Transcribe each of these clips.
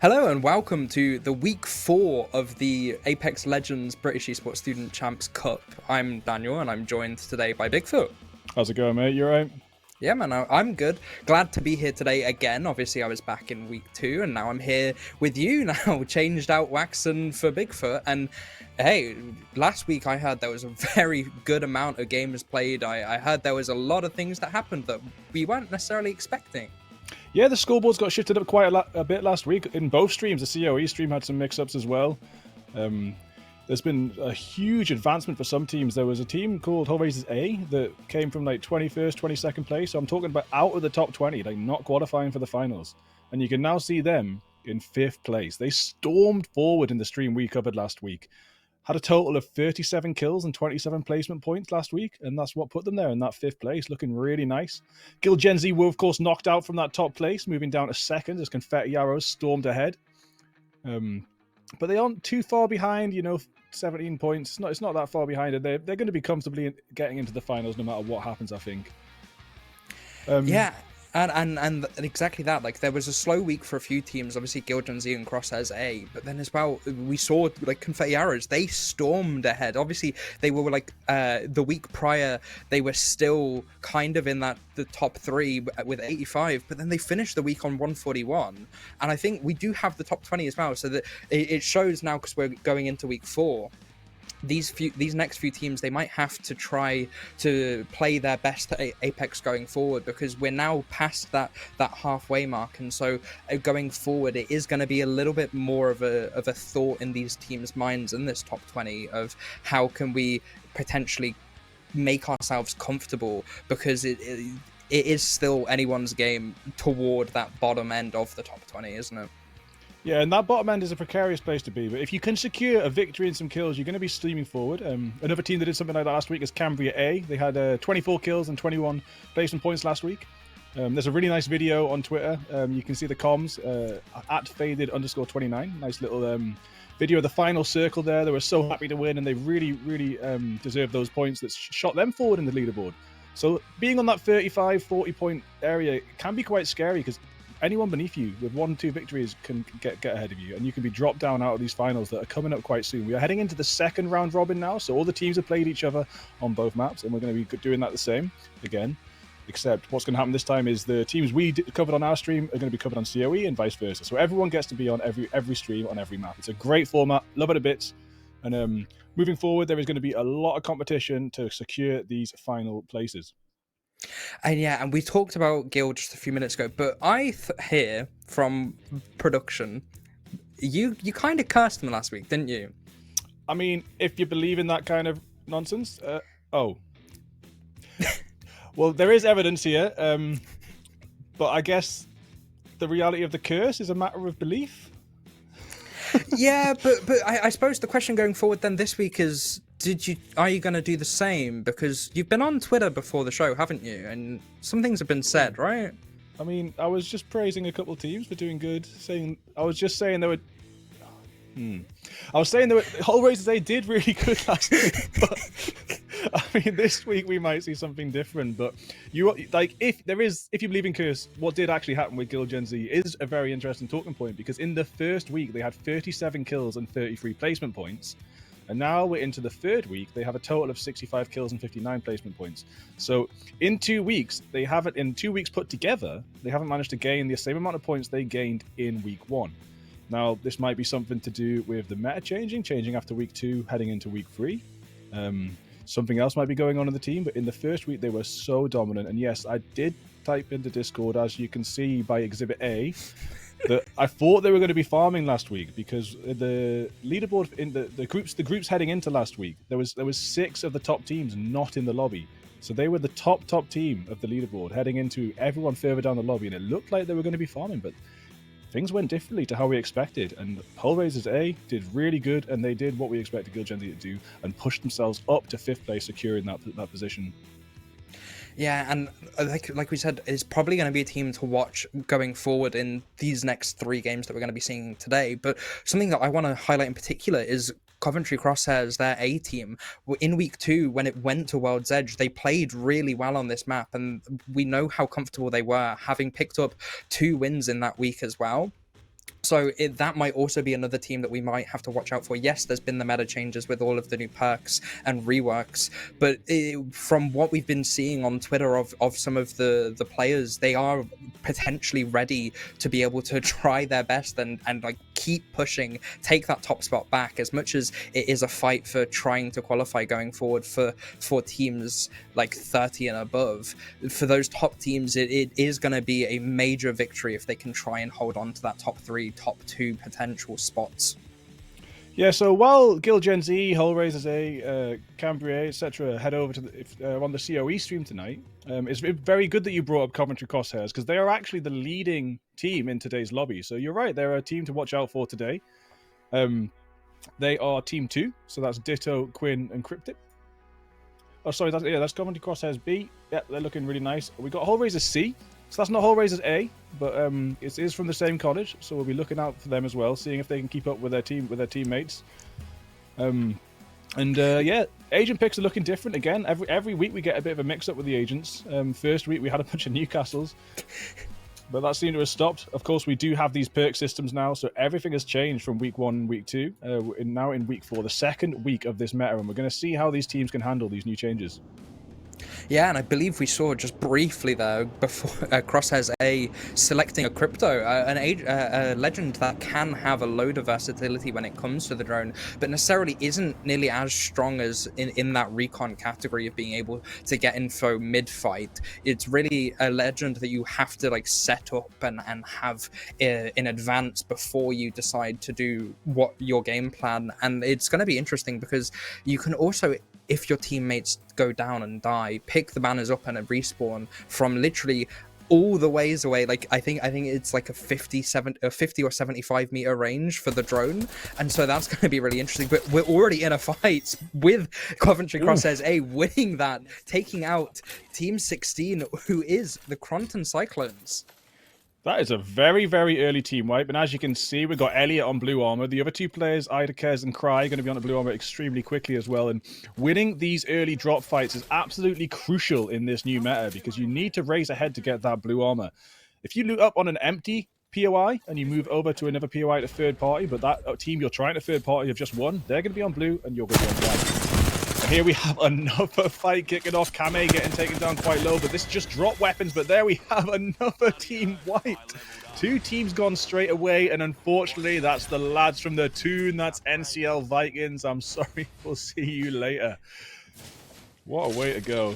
Hello and welcome to the week 4 of the Apex Legends British Esports Student Champs Cup. I'm Daniel and I'm joined today by Bigfoot. How's it going, mate? You alright? Yeah, man, I'm good. Glad to be here today again. Obviously, I was back in week 2 and now I'm here with you now, changed out Waxon for Bigfoot. And hey, last week I heard there was a very good amount of games played. I heard there was a lot of things that happened that we weren't necessarily expecting. Yeah, the scoreboards got shifted up quite a bit last week in both streams. The COE stream had some mix-ups as well. There's been a huge advancement for some teams. There was a team called Hellraisers A that came from like 21st, 22nd place. So I'm talking about out of the top 20, like not qualifying for the finals. And you can now see them in 5th place. They stormed forward in the stream we covered last week. Had a total of 37 kills and 27 placement points last week, and that's what put them there in that 5th place, looking really nice. Guild Gen Z were, of course, knocked out from that top place, moving down to 2nd as Confetti Arrows stormed ahead. But they aren't too far behind, 17 points. It's not that far behind, and they're going to be comfortably getting into the finals no matter what happens, I think. Yeah. And exactly that. Like, there was a slow week for a few teams, obviously Guild Gen Z and Crosshairs A, but then as well we saw like Confetti Arrows, they stormed ahead. Obviously they were like the week prior they were still kind of in the top 3 with 85, but then they finished the week on 141, and I think we do have the top 20 as well, so that it shows now, because we're going into week 4. These next few teams, they might have to try to play their best at Apex going forward, because we're now past that halfway mark, and so going forward it is going to be a little bit more of a thought in these teams' minds in this top 20 of how can we potentially make ourselves comfortable, because it is still anyone's game toward that bottom end of the top 20, isn't it? Yeah, and that bottom end is a precarious place to be, but if you can secure a victory and some kills, you're going to be streaming forward. Another team that did something like that last week is Cambria A. They had 24 kills and 21 placement points last week. There's a really nice video on Twitter. You can see the comms at faded_29. Nice little video of the final circle there. They were so happy to win, and they really, really deserved those points that shot them forward in the leaderboard. So being on that 35, 40 point area can be quite scary, because anyone beneath you with 1-2 victories can get ahead of you, and you can be dropped down out of these finals that are coming up quite soon. We are heading into the 2nd round robin now, so all the teams have played each other on both maps, and we're going to be doing that the same again, except what's going to happen this time is the teams we covered on our stream are going to be covered on COE and vice versa, so everyone gets to be on every stream on every map. It's a great format, love it a bit, and moving forward there is going to be a lot of competition to secure these final places. And yeah, and we talked about Guild just a few minutes ago, but I hear from production, you kind of cursed them last week, didn't you? I mean, if you believe in that kind of nonsense, well, there is evidence here, but I guess the reality of the curse is a matter of belief. Yeah, but I suppose the question going forward then this week is, are you going to do the same? Because you've been on Twitter before the show, haven't you? And some things have been said, right? I mean, I was just praising a couple of teams for doing good. I was saying they were Hellraisers A did really good last week, but I mean, this week we might see something different. But if you believe in curse, what did actually happen with Guild Gen Z is a very interesting talking point, because in the first week they had 37 kills and 33 placement points. And now we're into the 3rd week. They have a total of 65 kills and 59 placement points. So in 2 weeks, in 2 weeks put together, they haven't managed to gain the same amount of points they gained in week 1. Now, this might be something to do with the meta changing after week 2, heading into week 3. Something else might be going on in the team, but in the first week, they were so dominant. And yes, I did type into Discord, as you can see by Exhibit A, that I thought they were going to be farming last week, because the leaderboard in the groups heading into last week, there was 6 of the top teams not in the lobby. So they were the top team of the leaderboard heading into everyone further down the lobby, and it looked like they were going to be farming, but things went differently to how we expected, and Hellraisers A did really good, and they did what we expected Guild Gen Z to do and pushed themselves up to 5th place, securing that position. Yeah, and like we said, it's probably going to be a team to watch going forward in these next 3 games that we're going to be seeing today. But something that I want to highlight in particular is Coventry Crosshairs, their A team. In week 2, when it went to World's Edge, they played really well on this map, and we know how comfortable they were, having picked up 2 wins in that week as well. So that might also be another team that we might have to watch out for. Yes, there's been the meta changes with all of the new perks and reworks, but from what we've been seeing on Twitter of some of the players, they are potentially ready to be able to try their best and like keep pushing, take that top spot back, as much as it is a fight for trying to qualify going forward for teams like 30 and above. For those top teams, it is going to be a major victory if they can try and hold on to that top 3, top 2 potential spots. Yeah, so while Guild Gen Z, Hellraisers A, Cambrier, etc. head over to on the COE stream tonight, it's very good that you brought up Coventry Crosshairs, because they are actually the leading team in today's lobby. So you're right, they're a team to watch out for today. They are Team 2, so that's Ditto, Quinn, and Cryptic. Oh, sorry, that's Coventry Crosshairs B. Yeah, they're looking really nice. We got Hellraisers C. So that's not Hellraisers A, but it is from the same college, so we'll be looking out for them as well, seeing if they can keep up with their teammates. Yeah, agent picks are looking different again. Every week we get a bit of a mix-up with the agents. First week we had a bunch of Newcastles, but that seemed to have stopped. Of course, we do have these perk systems now, so everything has changed from week 1 and week 2. Now in week 4, the second week of this meta, and we're going to see how these teams can handle these new changes. Yeah, and I believe we saw just briefly there before Crosshairs A selecting a crypto, a legend that can have a load of versatility when it comes to the drone, but necessarily isn't nearly as strong as in that recon category of being able to get info mid-fight. It's really a legend that you have to like set up and have in advance before you decide to do what your game plan. And it's going to be interesting because you can also, if your teammates go down and die, pick the banners up and a respawn from literally all the ways away. Like I think it's like a 50 or 75 meter range for the drone, and so that's going to be really interesting. But we're already in a fight with Coventry Crosshairs A winning that, taking out Team 16, who is the Cronton Cyclones. That is a very, very early team wipe, and as you can see, we've got Elliot on blue armor. The other two players, Ida Kez and Cry, are going to be on the blue armor extremely quickly as well, and winning these early drop fights is absolutely crucial in this new meta, because you need to race ahead to get that blue armor. If you loot up on an empty POI and you move over to another POI to third party, but that team you're trying to third party have just won, they're going to be on blue and you're going to be on black. Here we have another fight kicking off. Kame getting taken down quite low, but this just dropped weapons. But there we have another team wiped. 2 teams gone straight away, and unfortunately, that's the lads from the Toon. That's NCL Vikings. I'm sorry. We'll see you later. What a way to go.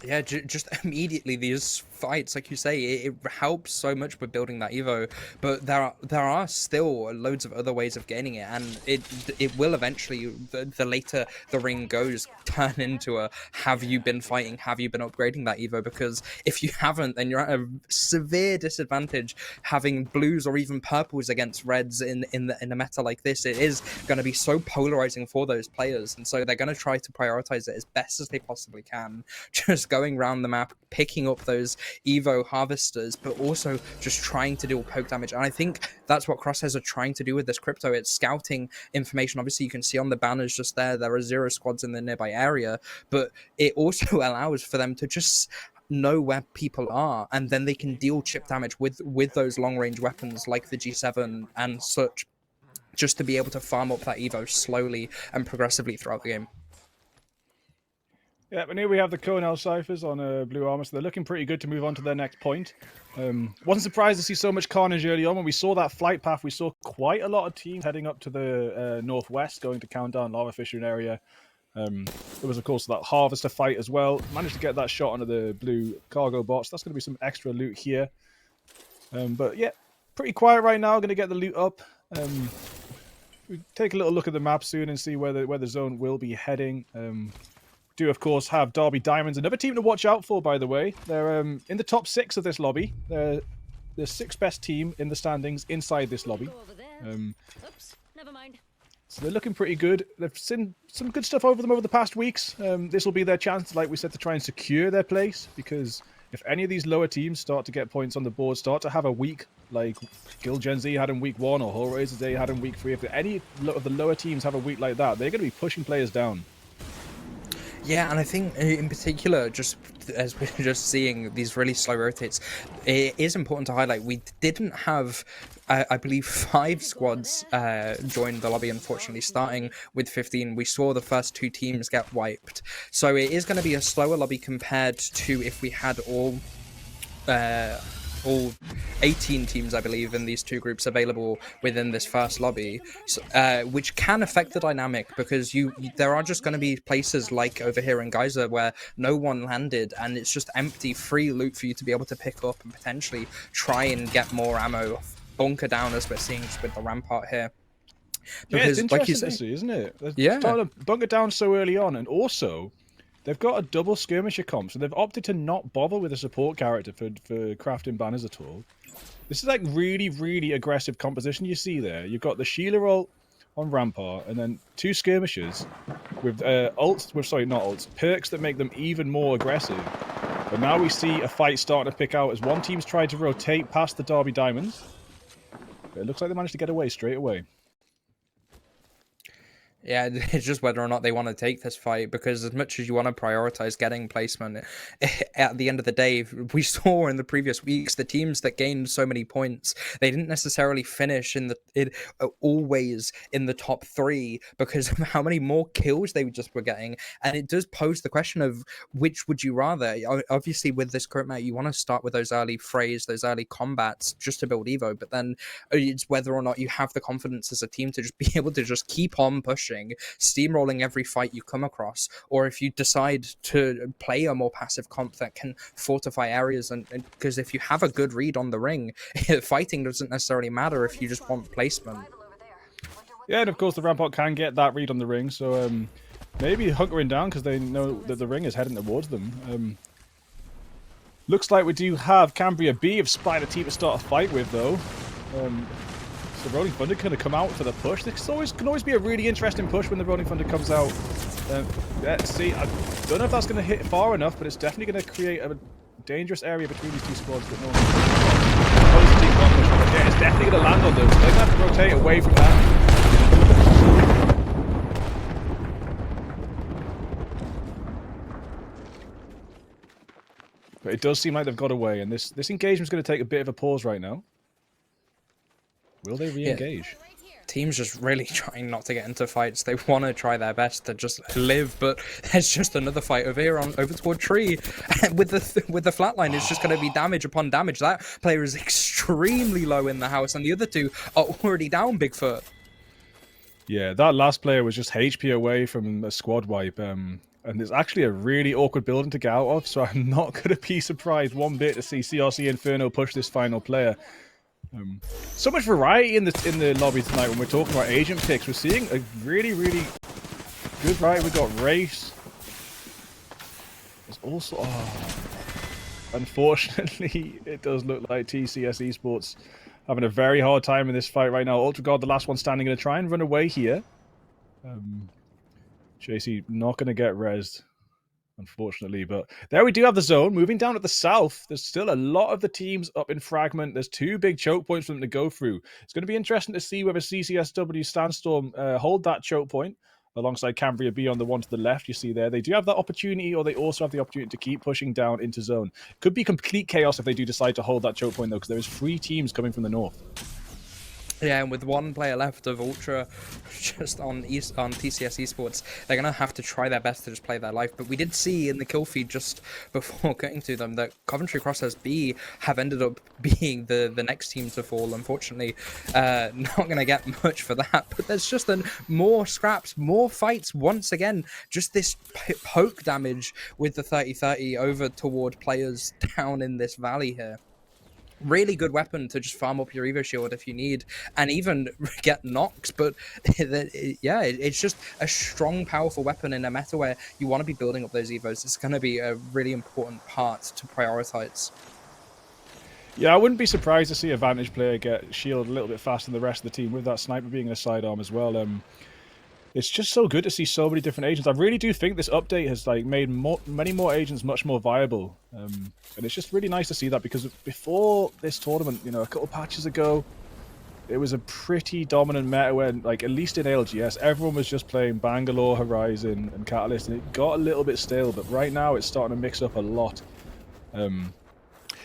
Yeah, just immediately these fights, like you say, it helps so much with building that Evo, but there are still loads of other ways of gaining it, and it will eventually, the later the ring goes, turn into a have you been fighting, have you been upgrading that Evo, because if you haven't, then you're at a severe disadvantage having blues or even purples against reds in a meta like this. It is going to be so polarizing for those players, and so they're going to try to prioritize it as best as they possibly can, just going around the map, picking up those Evo harvesters, but also just trying to deal poke damage. And I think that's what Crosshairs are trying to do with this crypto. It's scouting information. Obviously, you can see on the banners just there are 0 squads in the nearby area, but it also allows for them to just know where people are, and then they can deal chip damage with those long-range weapons like the G7 and such, just to be able to farm up that Evo slowly and progressively throughout the game. Yeah, and here we have the Conel Cyphers on blue armor, so they're looking pretty good to move on to their next point. Wasn't surprised to see so much carnage early on. When we saw that flight path, we saw quite a lot of teams heading up to the northwest, going to Countdown, Lava Fishing area. There was, of course, that harvester fight as well. Managed to get that shot onto the blue cargo box. That's going to be some extra loot here. But yeah, pretty quiet right now. Going to get the loot up. We take a little look at the map soon and see where the zone will be heading. Do, of course, have Derby Diamonds, another team to watch out for, by the way. They're in the top 6 of this lobby. They're the 6th best team in the standings inside this lobby. Oops, never mind. So they're looking pretty good. They've seen some good stuff over them over the past weeks. This will be their chance, like we said, to try and secure their place, because if any of these lower teams start to get points on the board, start to have a week like Guild Gen Z had in week 1 or Hellraisers Day had in week 3, if any of the lower teams have a week like that, they're going to be pushing players down. Yeah, and I think in particular, just as we're just seeing these really slow rotates, it is important to highlight we didn't have, I believe, 5 squads join the lobby, unfortunately. Starting with 15, we saw the first 2 teams get wiped. So it is going to be a slower lobby compared to if we had all 18 teams, I believe, in these 2 groups available within this first lobby, so, which can affect the dynamic because there are just going to be places like over here in Geyser where no one landed and it's just empty free loot for you to be able to pick up and potentially try and get more ammo, bunker down as we're seeing just with the rampart here. Yeah, it's Because, like you interesting to say, see, isn't it? They're yeah, starting to bunker down so early on, and also they've got a double skirmisher comp, so they've opted to not bother with a support character for crafting banners at all. This is like really aggressive composition you see there. You've got the Sheila ult on Rampart, and then 2 skirmishers with perks that make them even more aggressive. But now we see a fight starting to pick out as one team's tried to rotate past the Derby Diamonds. But it looks like they managed to get away straight away. yeah, it's just whether or not they want to take this fight, because as much as you want to prioritize getting placement, at the end of the day, we saw in the previous weeks the teams that gained so many points, they didn't necessarily finish always in the top 3 because of how many more kills they just were getting. And it does pose the question of which would you rather. Obviously, with this current map, you want to start with those early frays, those early combats, just to build Evo, but then it's whether or not you have the confidence as a team to just be able to just keep on pushing, steamrolling every fight you come across, or if you decide to play a more passive comp that can fortify areas. And because if you have a good read on the ring, fighting doesn't necessarily matter if you just want placement. Yeah, and of course the Rampart can get that read on the ring, so maybe hunkering down because they know that the ring is heading towards them. Looks like we do have Cambria B of Spider team to start a fight with, though. So Rolling Thunder going to come out for the push. This can always be a really interesting push when the Rolling Thunder comes out. Let's see. I don't know if that's going to hit far enough, but it's definitely going to create a dangerous area between these 2 squads that normally. Yeah, it's definitely going to land on them. So they're going to have to rotate away from that. But it does seem like they've got away, and this engagement's going to take a bit of a pause right now. Will they re-engage? Yeah. Teams just really trying not to get into fights. They want to try their best to just live, but there's just another fight over here over toward Tree. with the flatline, it's just going to be damage upon damage. That player is extremely low in the house, and the other 2 are already down, Bigfoot. Yeah, that last player was just HP away from a squad wipe. And it's actually a really awkward building to get out of, so I'm not going to be surprised one bit to see CRC Inferno push this final player. So much variety in the lobby tonight when we're talking about agent picks. We're seeing a really good variety. We've got Race. There's also... unfortunately, it does look like TCS Esports having a very hard time in this fight right now. Ultra God, the last one standing, going to try and run away here. JC not going to get rezzed, unfortunately. But there we do have the zone. Moving down at the south, there's still a lot of the teams up in fragment. There's 2 big choke points for them to go through. It's going to be interesting to see whether CCSW Sandstorm hold that choke point alongside Cambria B on the one to the left. You see there, they do have that opportunity, or they also have the opportunity to keep pushing down into zone. Could be complete chaos if they do decide to hold that choke point, though, because there is 3 teams coming from the north. Yeah, and with 1 player left of Ultra just on TCS Esports, they're going to have to try their best to just play their life. But we did see in the kill feed just before getting to them that Coventry Crosshairs B have ended up being the next team to fall, unfortunately. Not going to get much for that, but there's just more scraps, more fights once again. Just this poke damage with the 30-30 over toward players down in this valley here. Really good weapon to just farm up your Evo shield if you need, and even get knocks. But yeah, it's just a strong, powerful weapon in a meta where you want to be building up those Evos. It's going to be a really important part to prioritize. Yeah, I wouldn't be surprised to see a Vantage player get shielded a little bit faster than the rest of the team with that sniper being in a sidearm as well. It's just so good to see so many different agents. I really do think this update has made many more agents much more viable. And it's just really nice to see that, because before this tournament, a couple of patches ago, it was a pretty dominant meta when, like, at least in ALGS, everyone was just playing Bangalore, Horizon, and Catalyst, and it got a little bit stale, but right now it's starting to mix up a lot.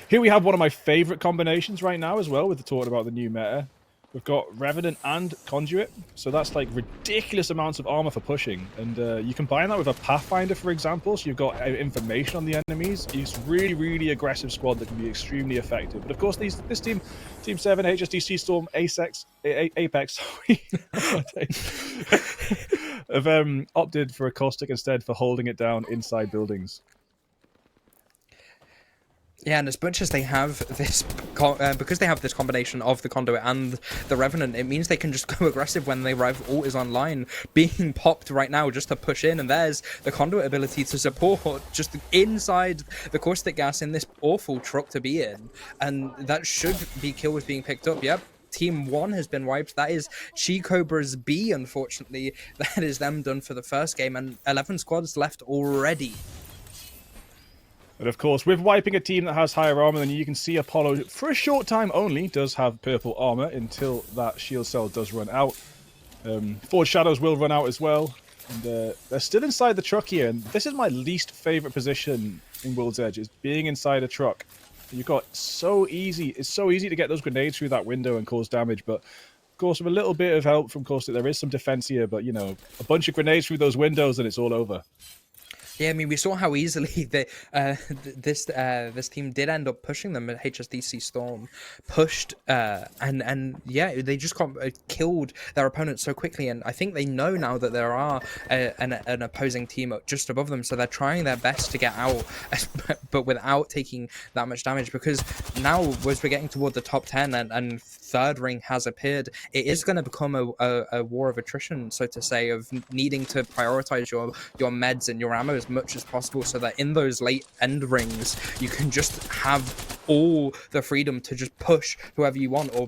Here we have one of my favorite combinations right now as well, with the talking about the new meta. We've got Revenant and Conduit, so that's like ridiculous amounts of armor for pushing, and you combine that with a Pathfinder, for example, so you've got information on the enemies. It's really, really aggressive squad that can be extremely effective. But of course, this team, Team 7, HSDC Storm, Apex, have opted for a caustic instead for holding it down inside buildings. Yeah, and as much as they have this, because they have this combination of the Conduit and the Revenant, it means they can just go aggressive when their Rev ult is online, being popped right now just to push in, and there's the Conduit ability to support just inside the caustic gas in this awful truck to be in, and that should be kills being picked up. Yep. Team 1 has been wiped. That is She-Cobra's B, unfortunately. That is them done for the first game, and 11 squads left already. But of course, with wiping a team that has higher armor, then you can see Apollo, for a short time only, does have purple armor until that shield cell does run out. Forge Shadows will run out as well. And they're still inside the truck here, and this is my least favorite position in World's Edge, is being inside a truck. You've got it's so easy to get those grenades through that window and cause damage, but of course, with a little bit of help from Caustic, there is some defense here, but, you know, a bunch of grenades through those windows and it's all over. Yeah, I mean, we saw how easily this team did end up pushing them. At HSDC Storm pushed, and yeah, they just killed their opponents so quickly. And I think they know now that there are an opposing team just above them, so they're trying their best to get out, but without taking that much damage. Because now, as we're getting toward the top 10 and third ring has appeared, it is going to become a war of attrition, so to say, of needing to prioritize your meds and your ammo as much as possible, so that in those late end rings you can just have all the freedom to just push whoever you want or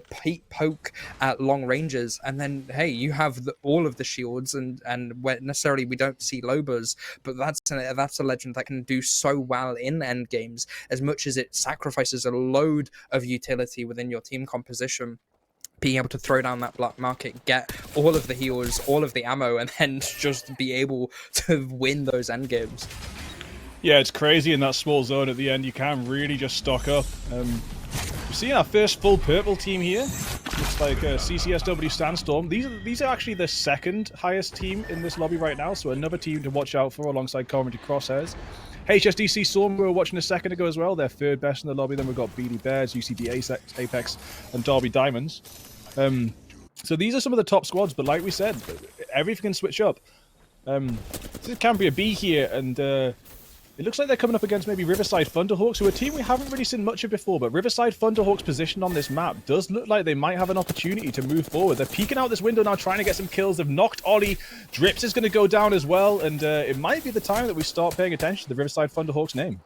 poke at long ranges, and then hey, you have all of the shields, and where necessarily we don't see Lobas, but that's a legend that can do so well in end games, as much as it sacrifices a load of utility within your team composition. Being able to throw down that black market, get all of the heals, all of the ammo, and then just be able to win those end games. Yeah, it's crazy in that small zone at the end. You can really just stock up. We're seeing our first full purple team here. Looks like CCSW Sandstorm. These are actually the second highest team in this lobby right now, so another team to watch out for alongside Coventry Crosshairs. HSDC Storm, we were watching a second ago as well. They're third best in the lobby. Then we've got BD Bears, UCD Apex, and Derby Diamonds. So these are some of the top squads, but like we said, everything can switch up. This is Cambria B here, and it looks like they're coming up against maybe Riverside Thunderhawks, who are a team we haven't really seen much of before, but Riverside Thunderhawks' position on this map does look like they might have an opportunity to move forward. They're peeking out this window now, trying to get some kills. They've knocked Ollie. Drips is going to go down as well, and it might be the time that we start paying attention to the Riverside Thunderhawks name.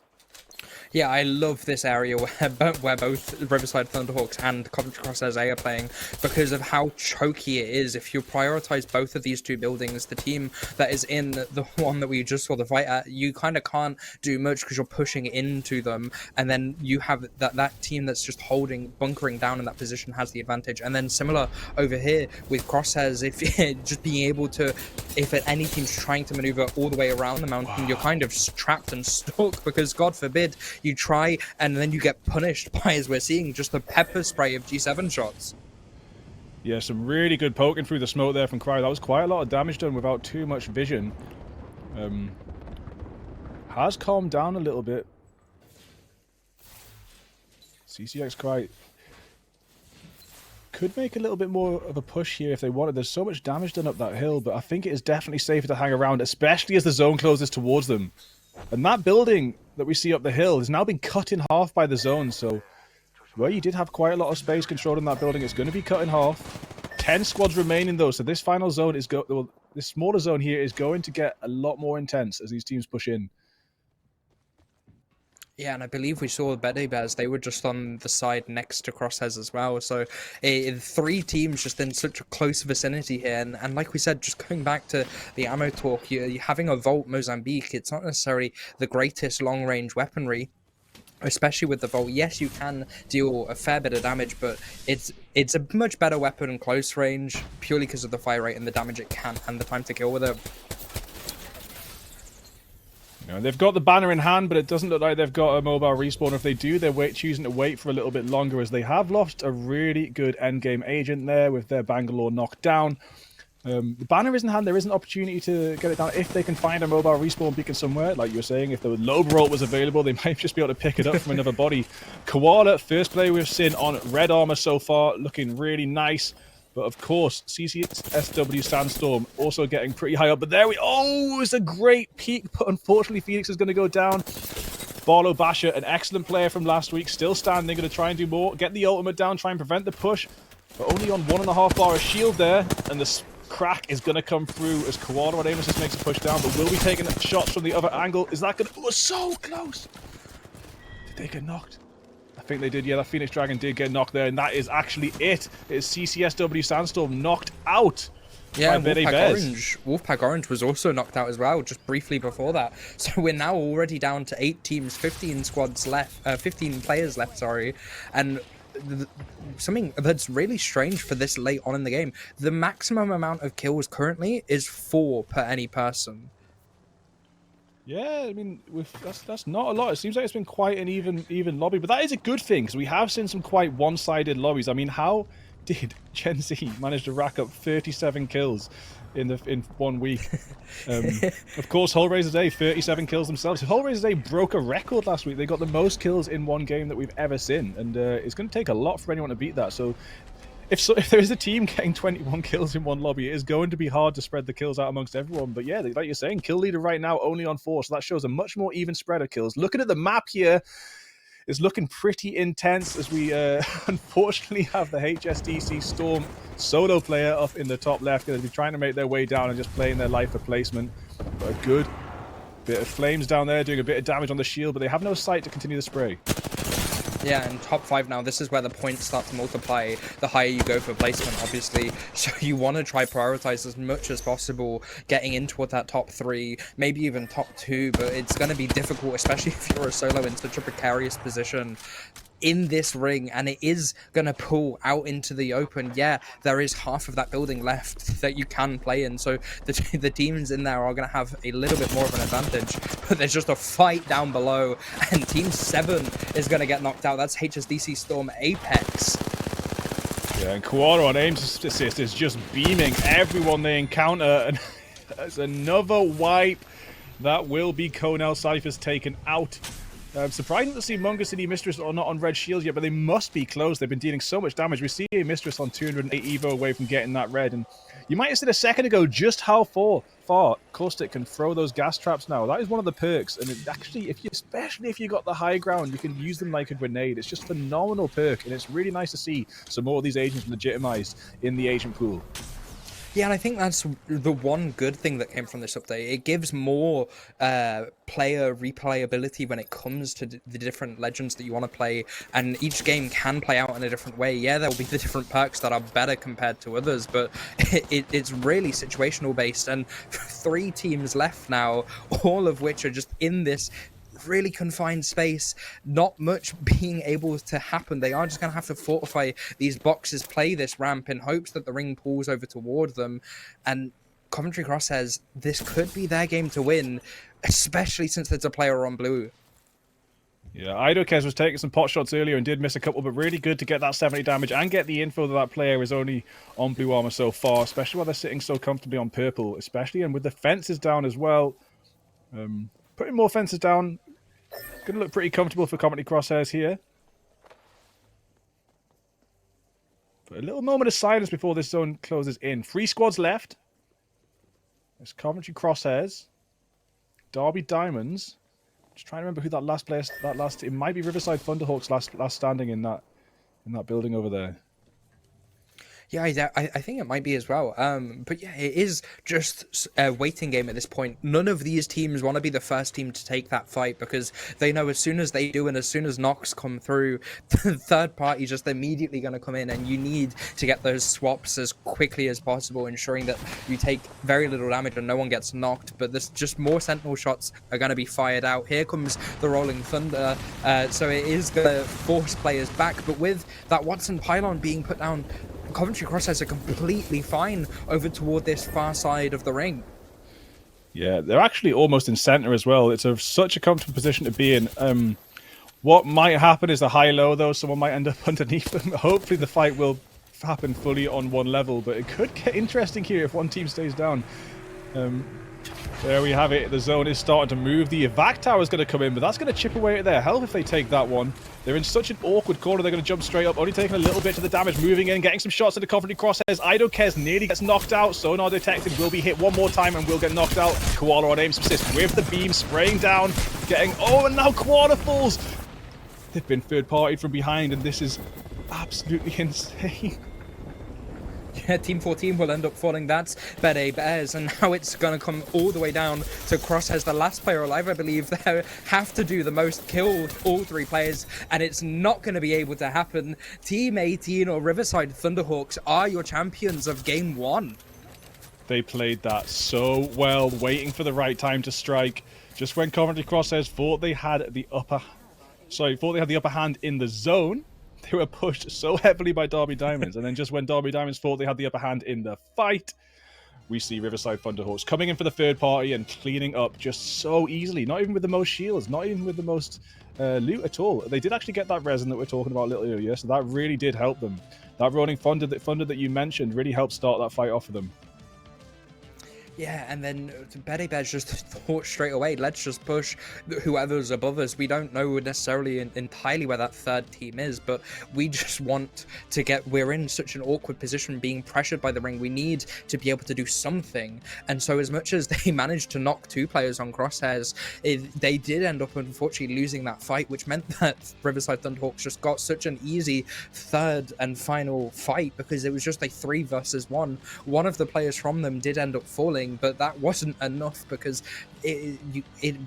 Yeah, I love this area where both Riverside Thunderhawks and Coventry Crosshairs A are playing, because of how choky it is. If you prioritize both of these two buildings, the team that is in the one that we just saw the fight at, you kind of can't do much because you're pushing into them, and then you have that team that's just bunkering down in that position has the advantage. And then similar over here with Crosshairs, if just being able to, if any team's trying to maneuver all the way around the mountain, you're kind of trapped and stuck, because God forbid you try and then you get punished by, as we're seeing, just the pepper spray of G7 shots. Yeah, some really good poking through the smoke there from Cry. That was quite a lot of damage done without too much vision. Has calmed down a little bit. CCX Cry could make a little bit more of a push here if they wanted. There's so much damage done up that hill, but I think it is definitely safer to hang around, especially as the zone closes towards them. And that building that we see up the hill has now been cut in half by the zone, so where you did have quite a lot of space controlling that building, it's going to be cut in half. 10 squads remaining though, so this final zone is this smaller zone here is going to get a lot more intense as these teams push in. Yeah, and I believe we saw Betty Bears, they were just on the side next to Crosshairs as well. So 3 teams just in such a close vicinity here. And like we said, just going back to the ammo talk, you're having a Volt Mozambique. It's not necessarily the greatest long-range weaponry, especially with the Volt. Yes, you can deal a fair bit of damage, but it's It's a much better weapon in close range, purely because of the fire rate and the damage it can and the time to kill with it. You know, they've got the banner in hand, but it doesn't look like they've got a mobile respawn. If they do, they're choosing to wait for a little bit longer, as they have lost a really good endgame agent there with their Bangalore knocked down. The banner is in hand. There is an opportunity to get it down if they can find a mobile respawn beacon somewhere. Like you were saying, if the Loberalt was available, they might just be able to pick it up from another body. Koala, first play we've seen on red armor so far, looking really nice. But of course, CCSW Sandstorm also getting pretty high up. But there oh, it was a great peak. But unfortunately, Phoenix is going to go down. Barlow Basher, an excellent player from last week, still standing, going to try and do more. Get the ultimate down, try and prevent the push. But only on 1.5 bar of shield there. And the crack is going to come through as Kawada on Amos just makes a push down, but will be taking shots from the other angle. Is that going to... Oh, so close! Did they get knocked? I think they did, yeah. That Phoenix Dragon did get knocked there, and that is actually it. It is CCSW Sandstorm knocked out. Yeah, Wolfpack Orange was also knocked out as well, just briefly before that. So we're now already down to 8 teams, 15 squads left, 15 players left, sorry. And something that's really strange for this late on in the game, the maximum amount of kills currently is 4 per any person. Yeah, I mean, that's not a lot. It seems like it's been quite an even lobby, but that is a good thing, because we have seen some quite one-sided lobbies. I mean, how did Gen Z manage to rack up 37 kills in 1 week? Of course, Hull Raisers A, 37 kills themselves. Hull Raisers A broke a record last week. They got the most kills in one game that we've ever seen, and it's going to take a lot for anyone to beat that. So if there is a team getting 21 kills in one lobby, it is going to be hard to spread the kills out amongst everyone. But yeah, like you're saying, kill leader right now only on 4, so that shows a much more even spread of kills. Looking at the map here, is looking pretty intense, as we unfortunately have the HSDC Storm solo player up in the top left, going to be trying to make their way down and just playing their life replacement. But a good bit of flames down there, doing a bit of damage on the shield, but they have no sight to continue the spray. Yeah, and top 5 now, this is where the points start to multiply the higher you go for placement, obviously. So you want to try prioritize as much as possible getting in toward that top 3, maybe even top 2, but it's going to be difficult, especially if you're a solo in such a precarious position in this ring, and it is going to pull out into the open. Yeah, there is half of that building left that you can play in, so the teams in there are going to have a little bit more of an advantage, but there's just a fight down below, and Team 7 is going to get knocked out. That's HSDC Storm Apex. Yeah, and Kawada on Aim's assist is just beaming everyone they encounter, and there's another wipe. That will be Conel Cyphers taken out. Surprising to see Munga City Mistress are not on red shields yet, but they must be close. They've been dealing so much damage. We see a Mistress on 208 Evo away from getting that red, and you might have said a second ago just how far Caustic can throw those gas traps now. That is one of the perks, and it actually, especially if you got the high ground, you can use them like a grenade. It's just a phenomenal perk, and it's really nice to see some more of these agents legitimized in the agent pool. Yeah, and I think that's the one good thing that came from this update. It gives more player replayability when it comes to the different legends that you want to play, and each game can play out in a different way. Yeah, there will be the different perks that are better compared to others, but it's really situational based, and 3 teams left now, all of which are just in this really confined space, not much being able to happen. They are just going to have to fortify these boxes, play this ramp in hopes that the ring pulls over toward them. And Coventry Crosshairs, this could be their game to win, especially since there's a player on blue. Yeah, Idokez was taking some pot shots earlier and did miss a couple, but really good to get that 70 damage and get the info that that player is only on blue armor so far, especially while they're sitting so comfortably on purple, especially, and with the fences down as well. Putting more fences down, going to look pretty comfortable for Coventry Crosshairs here. But a little moment of silence before this zone closes in. 3 squads left. There's Coventry Crosshairs, Derby Diamonds. Just trying to remember who that last player. It might be Riverside Thunderhawks last standing in that building over there. Yeah, I think it might be as well. But yeah, it is just a waiting game at this point. None of these teams want to be the first team to take that fight because they know as soon as they do and as soon as knocks come through, the third party just immediately going to come in, and you need to get those swaps as quickly as possible, ensuring that you take very little damage and no one gets knocked. But there's just more sentinel shots are going to be fired out. Here comes the Rolling Thunder, so it is going to force players back. But with that Watson pylon being put down, Coventry Crosshairs are completely fine over toward this far side of the ring. Yeah, they're actually almost in center as well. It's such a comfortable position to be in. What might happen is a high-low, though. Someone might end up underneath them. Hopefully the fight will happen fully on one level, but it could get interesting here if one team stays down. There we have it. The zone is starting to move. The evac tower is going to come in, but that's going to chip away at their health if they take that one. They're in such an awkward corner. They're going to jump straight up, only taking a little bit to the damage, moving in, getting some shots at the Coventry Crosshairs. Idokez nearly gets knocked out. Sonar detected, will be hit one more time and will get knocked out. Koala on aim assist with the beam, spraying down, getting... Oh, and now Koala falls! They've been third-partied from behind, and this is absolutely insane. Yeah, Team 14 will end up falling. That's Bede Bears, and now it's going to come all the way down to Crosshairs, the last player alive, I believe. They have to do the most, kill all three players, and it's not going to be able to happen. Team 18 or Riverside Thunderhawks are your champions of Game 1. They played that so well, waiting for the right time to strike. Just when Coventry Crosshairs thought they had the upper hand in the zone, they were pushed so heavily by Derby Diamonds, and then just when Derby Diamonds thought they had the upper hand in the fight, we see Riverside Thunderhawks coming in for the third party and cleaning up just so easily. Not even with the most shields, not even with the most loot at all. They did actually get that resin that we're talking about a little earlier, so that really did help them. That rolling thunder that you mentioned really helped start that fight off for them. Yeah, and then Bede Bears just thought straight away, let's just push whoever's above us. We don't know necessarily entirely where that third team is, but we just want to get... We're in such an awkward position being pressured by the ring. We need to be able to do something. And so as much as they managed to knock two players on Crosshairs, they did end up unfortunately losing that fight, which meant that Riverside Thunderhawks just got such an easy third and final fight because it was just a 3 versus 1. One of the players from them did end up falling, but that wasn't enough because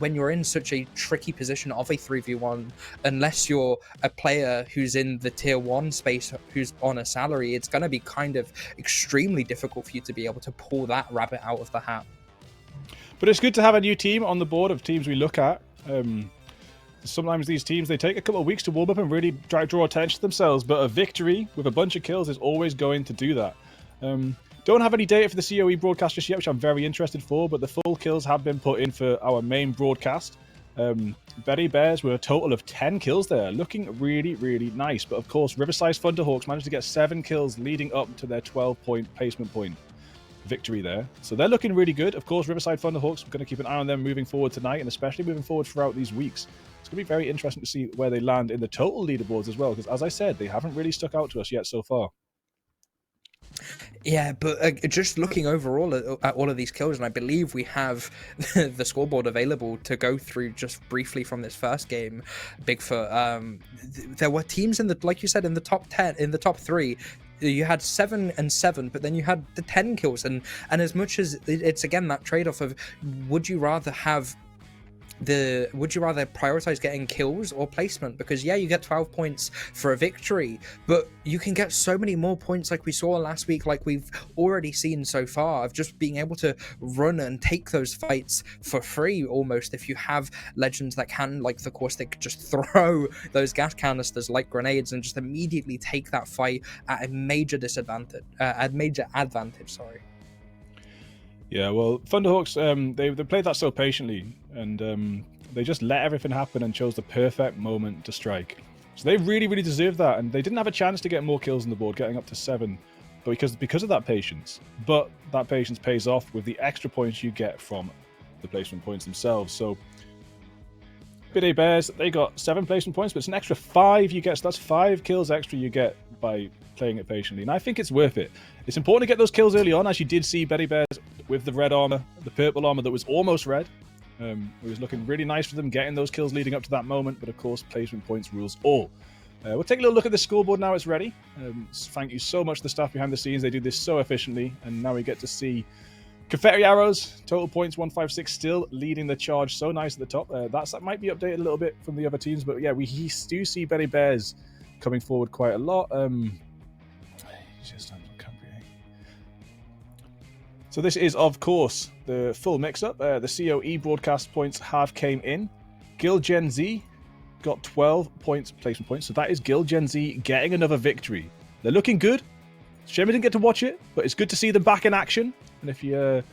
when you're in such a tricky position of a 3v1, unless you're a player who's in the tier 1 space who's on a salary, it's going to be kind of extremely difficult for you to be able to pull that rabbit out of the hat. But it's good to have a new team on the board of teams we look at. Sometimes these teams, they take a couple of weeks to warm up and really draw attention to themselves, but a victory with a bunch of kills is always going to do that. Don't have any data for the COE broadcast just yet, which I'm very interested for, but the full kills have been put in for our main broadcast. Bede Bears were a total of 10 kills there, looking really, really nice. But of course, Riverside Thunderhawks managed to get 7 kills leading up to their 12-point placement point victory there. So they're looking really good. Of course, Riverside Thunderhawks, we're going to keep an eye on them moving forward tonight, and especially moving forward throughout these weeks. It's going to be very interesting to see where they land in the total leaderboards as well, because as I said, they haven't really stuck out to us yet so far. Yeah, but just looking overall at all of these kills, and I believe we have the scoreboard available to go through just briefly from this first game, Bigfoot. There were teams in the, like you said, in the top 10, in the top 3. You had 7 and 7, but then you had the 10 kills, and as much as it's again that trade-off of would you rather prioritize getting kills or placement? Because yeah, you get 12 points for a victory, but you can get so many more points like we saw last week, like we've already seen so far, of just being able to run and take those fights for free almost. If you have legends that can, like the Caustic, just throw those gas canisters like grenades and just immediately take that fight at a major advantage. Sorry. Yeah, well, Thunderhawks, they played that so patiently, and they just let everything happen and chose the perfect moment to strike. So they really, really deserved that, and they didn't have a chance to get more kills on the board, getting up to 7, but because of that patience. But that patience pays off with the extra points you get from the placement points themselves. So Bede Bears, they got 7 placement points, but it's an extra 5 you get, so that's 5 kills extra you get by playing it patiently, and I think it's worth it. It's important to get those kills early on, as you did see Bede Bears with the red armor, the purple armor that was almost red. It was looking really nice for them getting those kills leading up to that moment, but of course placement points rules all. We'll take a little look at the scoreboard now it's ready. Thank you so much to the staff behind the scenes. They do this so efficiently. And now we get to see Confetti Arrows, total points 156, still leading the charge. So nice at the top. That might be updated a little bit from the other teams. But yeah, we do see Benny Bears coming forward quite a lot. So this is, of course, the full mix-up. The COE broadcast points have came in. Guild Gen Z got 12 points, placement points. So that is Guild Gen Z getting another victory. They're looking good. Shame I didn't get to watch it, but it's good to see them back in action. And if you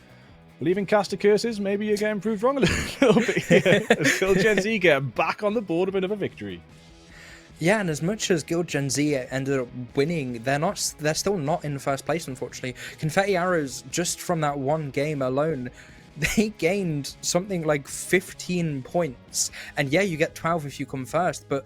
believe in caster curses, maybe you're getting proved wrong a little bit here. As Guild Gen Z get back on the board with another victory. Yeah, and as much as Guild Gen Z ended up winning, they're still not in first place, unfortunately. Confetti Arrows, just from that one game alone, they gained something like 15 points. And yeah, you get 12 if you come first, but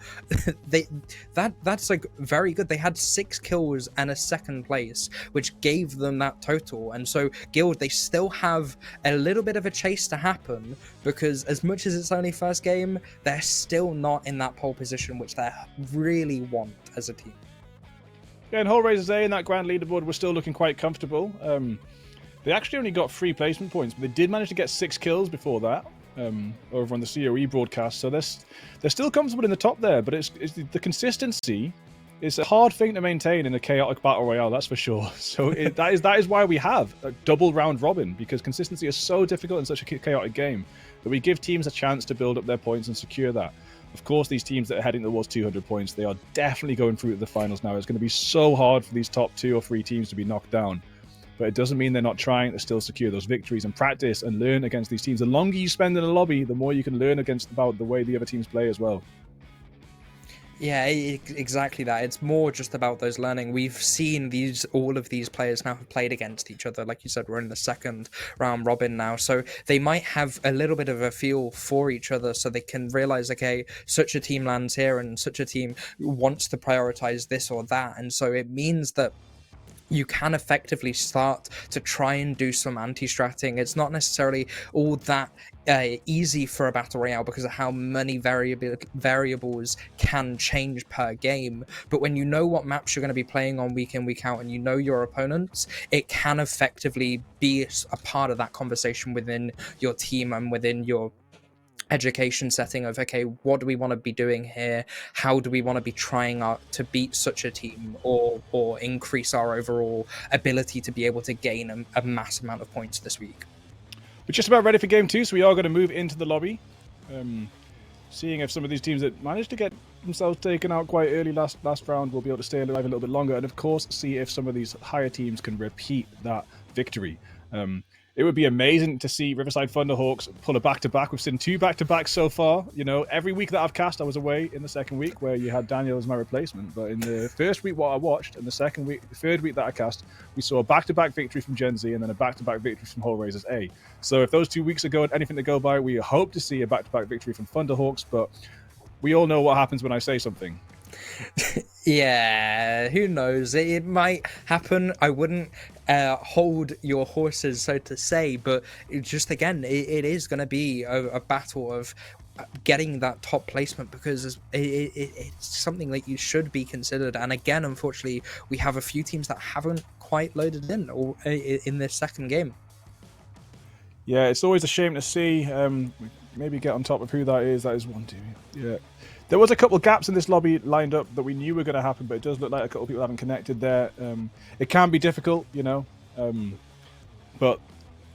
that's like very good. They had 6 kills and a second place, which gave them that total. And so Guild, they still have a little bit of a chase to happen, because as much as it's only first game, they're still not in that pole position, which they really want as a team. Yeah, and Whole Raisers A in that grand leaderboard was still looking quite comfortable. They actually only got 3 placement points, but they did manage to get 6 kills before that over on the COE broadcast. So they're still comfortable in the top there, but it's the consistency is a hard thing to maintain in a chaotic battle royale, that's for sure. So that is why we have a double round robin, because consistency is so difficult in such a chaotic game that we give teams a chance to build up their points and secure that. Of course, these teams that are heading towards 200 points, they are definitely going through to the finals now. It's going to be so hard for these top 2 or 3 teams to be knocked down. But it doesn't mean they're not trying to still secure those victories and practice and learn against these teams. The longer you spend in a lobby, the more you can learn about the way the other teams play as well. Yeah, exactly that. It's more just about those learning. We've seen all of these players now have played against each other. Like you said, we're in the second round robin now. So they might have a little bit of a feel for each other, so they can realize, okay, such a team lands here and such a team wants to prioritize this or that. And so it means that you can effectively start to try and do some anti-stratting. It's not necessarily all that easy for a battle royale because of how many variables can change per game. But when you know what maps you're going to be playing on week in, week out, and you know your opponents, it can effectively be a part of that conversation within your team and within your education setting of, okay, what do we want to be doing here? How do we want to be trying to beat such a team or increase our overall ability to be able to gain a mass amount of points this week? We're just about ready for game 2, so we are going to move into the lobby. Seeing if some of these teams that managed to get themselves taken out quite early last round will be able to stay alive a little bit longer, and of course see if some of these higher teams can repeat that victory. It would be amazing to see Riverside Thunderhawks pull a back-to-back. We've seen 2 back-to-backs so far. You know, every week that I've cast, I was away in the second week where you had Daniel as my replacement. But in the first week, what I watched, and the third week that I cast, we saw a back-to-back victory from Gen Z and then a back-to-back victory from Whole Raisers A. So if those 2 weeks ago had anything to go by, we hope to see a back-to-back victory from Thunderhawks. But we all know what happens when I say something. Yeah, who knows? It might happen. I wouldn't hold your horses, so to say, but just again, it is going to be a battle of getting that top placement, because it's something that you should be considered. And again, unfortunately, we have a few teams that haven't quite loaded in or in this second game. Yeah, it's always a shame to see. Maybe get on top of who that is. That is 1, 2. Yeah. There was a couple of gaps in this lobby lined up that we knew were going to happen, but it does look like a couple of people haven't connected there. It can be difficult, you know, but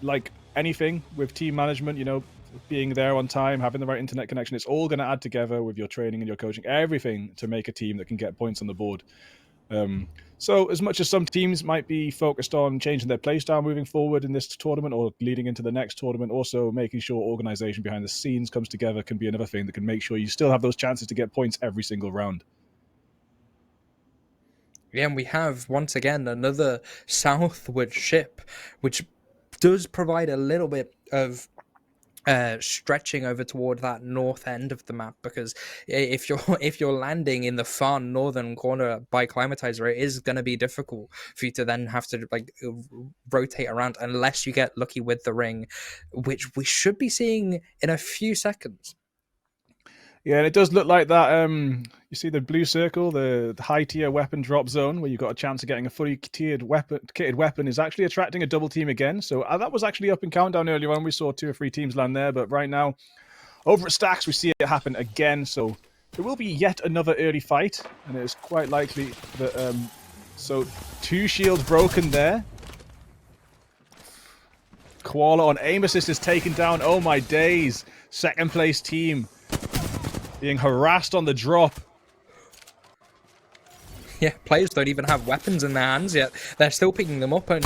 like anything with team management, you know, being there on time, having the right internet connection, it's all going to add together with your training and your coaching, everything to make a team that can get points on the board. So as much as some teams might be focused on changing their playstyle moving forward in this tournament or leading into the next tournament, also making sure organization behind the scenes comes together can be another thing that can make sure you still have those chances to get points every single round. Yeah, and we have, once again, another southward ship, which does provide a little bit of stretching over toward that north end of the map, because if you're landing in the far northern corner by Climatizer, it is going to be difficult for you to then have to like rotate around unless you get lucky with the ring, which we should be seeing in a few seconds. Yeah, and it does look like that You see the blue circle, the high tier weapon drop zone, where you've got a chance of getting a fully kitted weapon, is actually attracting a double team again. So that was actually up in countdown earlier on. We saw 2 or 3 teams land there, but right now, over at Stacks, we see it happen again. So there will be yet another early fight, and it is quite likely that. So 2 shields broken there. Koala on aim assist is taken down. Oh my days! Second place team being harassed on the drop. Yeah, players don't even have weapons in their hands yet. They're still picking them up, and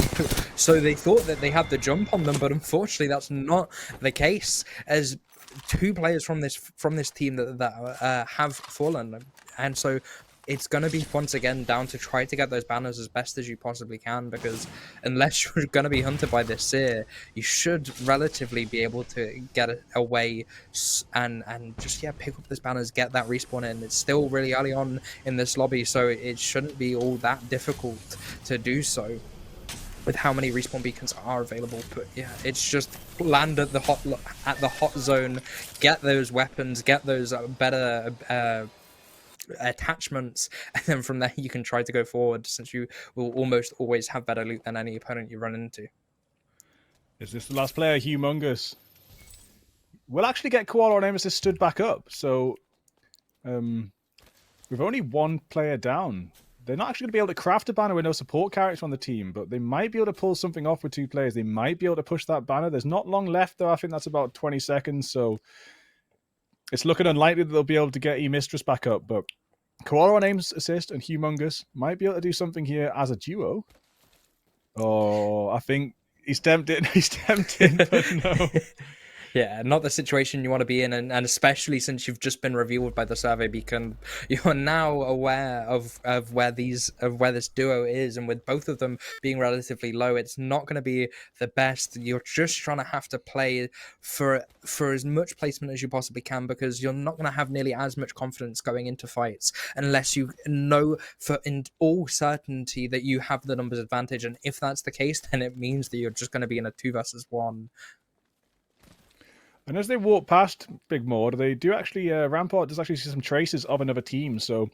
so they thought that they had the jump on them, but unfortunately that's not the case, as 2 players from this team that have fallen, and so it's going to be once again down to try to get those banners as best as you possibly can, because unless you're going to be hunted by this seer, you should relatively be able to get away and just pick up those banners, get that respawn in. It's still really early on in this lobby, so it shouldn't be all that difficult to do so with how many respawn beacons are available. But yeah, it's just land at the hot zone, get those weapons, get those better attachments, and then from there you can try to go forward, since you will almost always have better loot than any opponent you run into. Is this the last player? Humongous will actually get Koala on Nemesis stood back up, so we've only 1 player down. They're not actually going to be able to craft a banner with no support character on the team, but they might be able to pull something off with 2 players. They might be able to push that banner. There's not long left though. I think that's about 20 seconds, so it's looking unlikely that they'll be able to get E-Mistress back up, but Koala on aim assist and Humongous might be able to do something here as a duo. Oh, I think he's tempted. He's tempted, but no. Yeah, not the situation you want to be in, and especially since you've just been revealed by the survey beacon, you're now aware of where this duo is, and with both of them being relatively low, it's not going to be the best. You're just trying to have to play for as much placement as you possibly can, because you're not going to have nearly as much confidence going into fights unless you know in all certainty that you have the numbers advantage, and if that's the case, then it means that you're just going to be in a 2 versus 1. And as they walk past Big Maud, they do actually, Rampart does actually see some traces of another team. So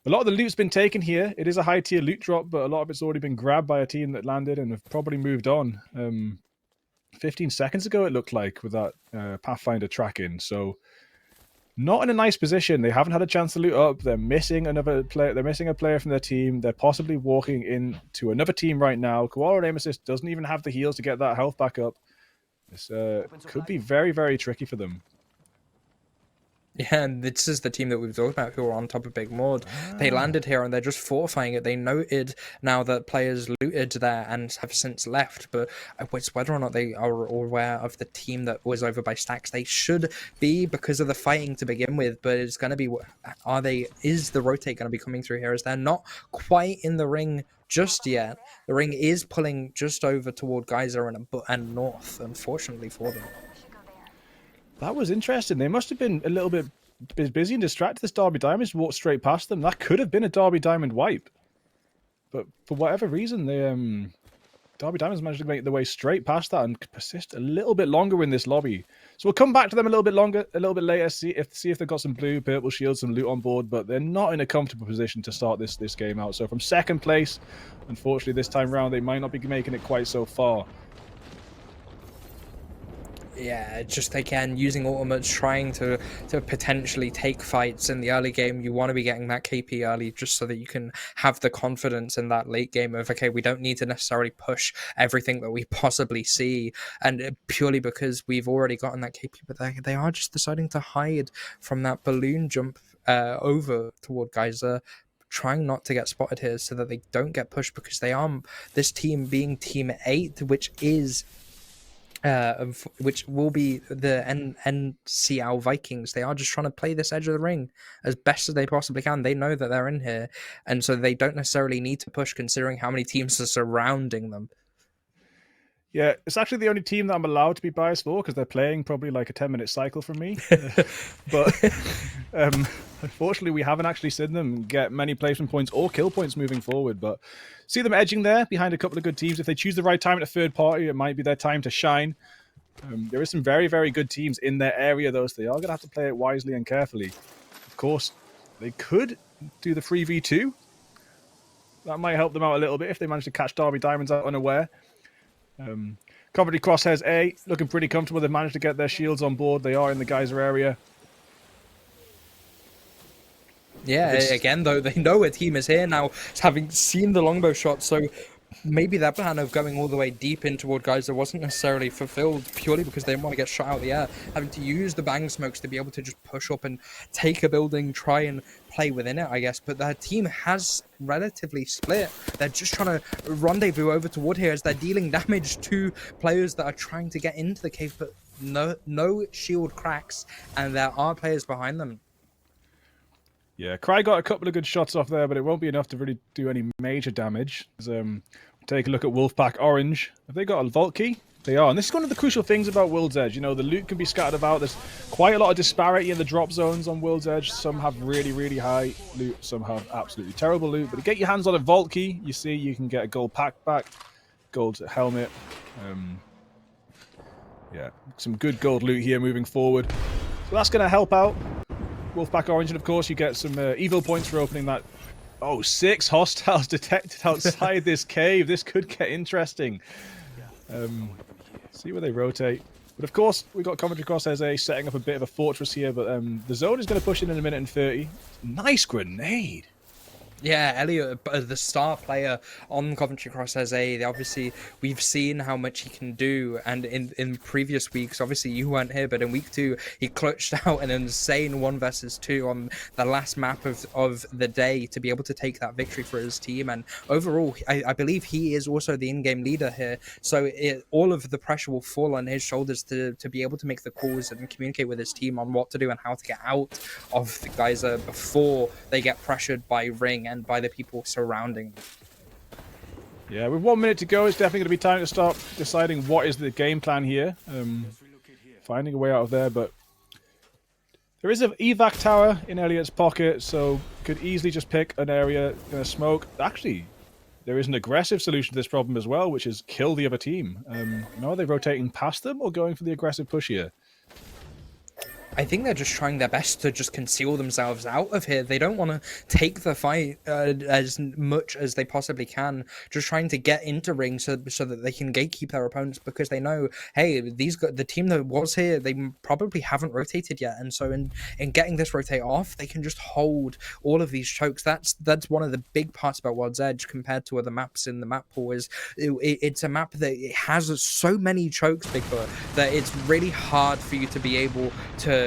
a lot of the loot's been taken here. It is a high tier loot drop, but a lot of it's already been grabbed by a team that landed and have probably moved on. 15 seconds ago, it looked like, with that Pathfinder tracking. So not in a nice position. They haven't had a chance to loot up. They're missing another player. They're missing a player from their team. They're possibly walking into another team right now. Koala Aim Assist doesn't even have the heals to get that health back up. This could be very, very tricky for them. Yeah, and this is the team that we've talked about who are on top of Big Maud. They landed here and they're just fortifying it. They noted now that players looted there and have since left, but it's whether or not they are aware of the team that was over by Stacks. They should be, because of the fighting to begin with, but it's going to be, is the rotate going to be coming through here, as they're not quite in the ring just yet. The ring is pulling just over toward Geyser and North, unfortunately for them. That was interesting. They must have been a little bit busy and distracted. This Derby Diamonds walked straight past them. That could have been a Derby Diamond wipe. But for whatever reason, Derby Diamonds managed to make their way straight past that and persist a little bit longer in this lobby. So we'll come back to them a little bit later, see if they've got some blue, purple shields, some loot on board, but they're not in a comfortable position to start this game out. So from second place, unfortunately this time round, they might not be making it quite so far. Yeah, just again using ultimates, trying to potentially take fights in the early game. You want to be getting that KP early, just so that you can have the confidence in that late game of, okay, we don't need to necessarily push everything that we possibly see, and purely because we've already gotten that KP. But they are just deciding to hide from that balloon jump over toward Geyser, trying not to get spotted here so that they don't get pushed, because they are, this team being team 8, which will be the NCL Vikings. They are just trying to play this edge of the ring as best as they possibly can. They know that they're in here, and so they don't necessarily need to push, considering how many teams are surrounding them. Yeah, it's actually the only team that I'm allowed to be biased for, because they're playing probably like a 10-minute cycle from me. But unfortunately, we haven't actually seen them get many placement points or kill points moving forward. But see them edging there behind a couple of good teams. If they choose the right time at a third party, it might be their time to shine. There is some very, very good teams in their area, though, so they are going to have to play it wisely and carefully. Of course, They could do the 3v2. That might help them out a little bit if they manage to catch Derby Diamonds out unaware. Coventry Crosshairs A, looking pretty comfortable. They've managed to get their shields on board. They are in the geyser area. Yeah, again, though, they know a team is here now, having seen the longbow shot, so maybe that plan of going all the way deep in toward Geyser wasn't necessarily fulfilled purely because they didn't want to get shot out of the air. Having to use the bang smokes to be able to just push up and take a building, try and play within it, I guess. But their team has relatively split. They're just trying to rendezvous over toward here as they're dealing damage to players that are trying to get into the cave, but no shield cracks, and there are players behind them. Yeah, Cry got a couple of good shots off there, but it won't be enough to really do any major damage. Take a look at Wolfpack Orange. Have they got a vault key? They are, and this is one of the crucial things about World's Edge. You know, the loot can be scattered about. There's quite a lot of disparity in the drop zones on World's Edge. Some have really, really high loot. Some have absolutely terrible loot. But to get your hands on a vault key, you see you can get a gold pack back, gold helmet. Yeah, some good gold loot here moving forward. So that's going to help out Wolfpack Orange, and of course you get some evil points for opening that. Oh, 6 hostiles detected outside this cave. This could get interesting. See where they rotate. But of course, we've got Coventry Crosshairs A setting up a bit of a fortress here, but the zone is going to push in a minute and 30. Nice grenade. Yeah, Elliot, the star player on Coventry Crosshairs A, we've seen how much he can do, and in previous weeks, obviously you weren't here, but in week 2, he clutched out an insane 1 versus 2 on the last map of the day to be able to take that victory for his team, and overall, I believe he is also the in-game leader here, so all of the pressure will fall on his shoulders to be able to make the calls and communicate with his team on what to do and how to get out of the geyser before they get pressured by Ring and by the people surrounding them. Yeah, with 1 minute to go, it's definitely going to be time to start deciding what is the game plan here. Finding a way out of there, but there is an evac tower in Elliot's pocket, so could easily just pick an area in a smoke. Actually, there is an aggressive solution to this problem as well, which is kill the other team. Are they rotating past them or going for the aggressive push here? I think they're just trying their best to just conceal themselves out of here. They don't want to take the fight as much as they possibly can. Just trying to get into ring so that they can gatekeep their opponents, because they know, hey, the team that was here, they probably haven't rotated yet, and so in getting this rotate off, they can just hold all of these chokes. That's one of the big parts about World's Edge compared to other maps in the map pool. Is it's a map that it has so many chokes, Bigfoot, that it's really hard for you to be able to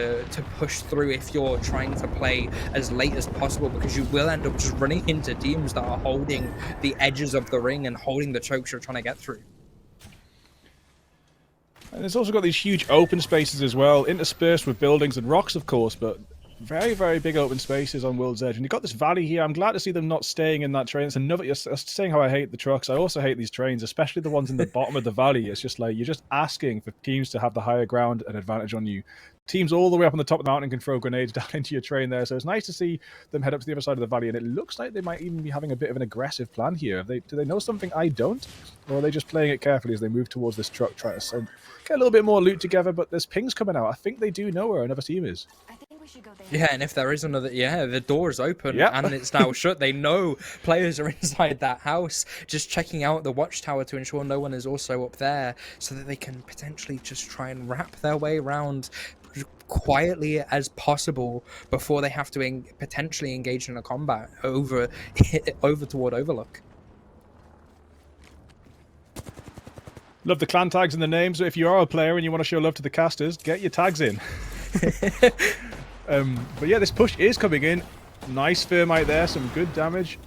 push through if you're trying to play as late as possible, because you will end up just running into teams that are holding the edges of the ring and holding the chokes you're trying to get through. And it's also got these huge open spaces as well, interspersed with buildings and rocks, of course, but very, very big open spaces on World's Edge. And you've got this valley here. I'm glad to see them not staying in that train. It's another, you're saying how I hate the trucks. I also hate these trains, especially the ones in the bottom of the valley. It's just like, you're just asking for teams to have the higher ground and advantage on you. Teams all the way up on the top of the mountain can throw grenades down into your train there. So it's nice to see them head up to the other side of the valley. And it looks like they might even be having a bit of an aggressive plan here. Do they know something I don't? Or are they just playing it carefully as they move towards this truck, trying to get a little bit more loot together? But there's pings coming out. I think they do know where another team is. Yeah, and if there is another, the door is open and it's now shut. They know players are inside that house, just checking out the watchtower to ensure no one is also up there, so that they can potentially just try and wrap their way around quietly as possible before they have to potentially engage in a combat over toward Overlook. Love the clan tags and the names. So if you are a player and you want to show love to the casters, get your tags in. But yeah, this push is coming in. Nice thermite there, some good damage.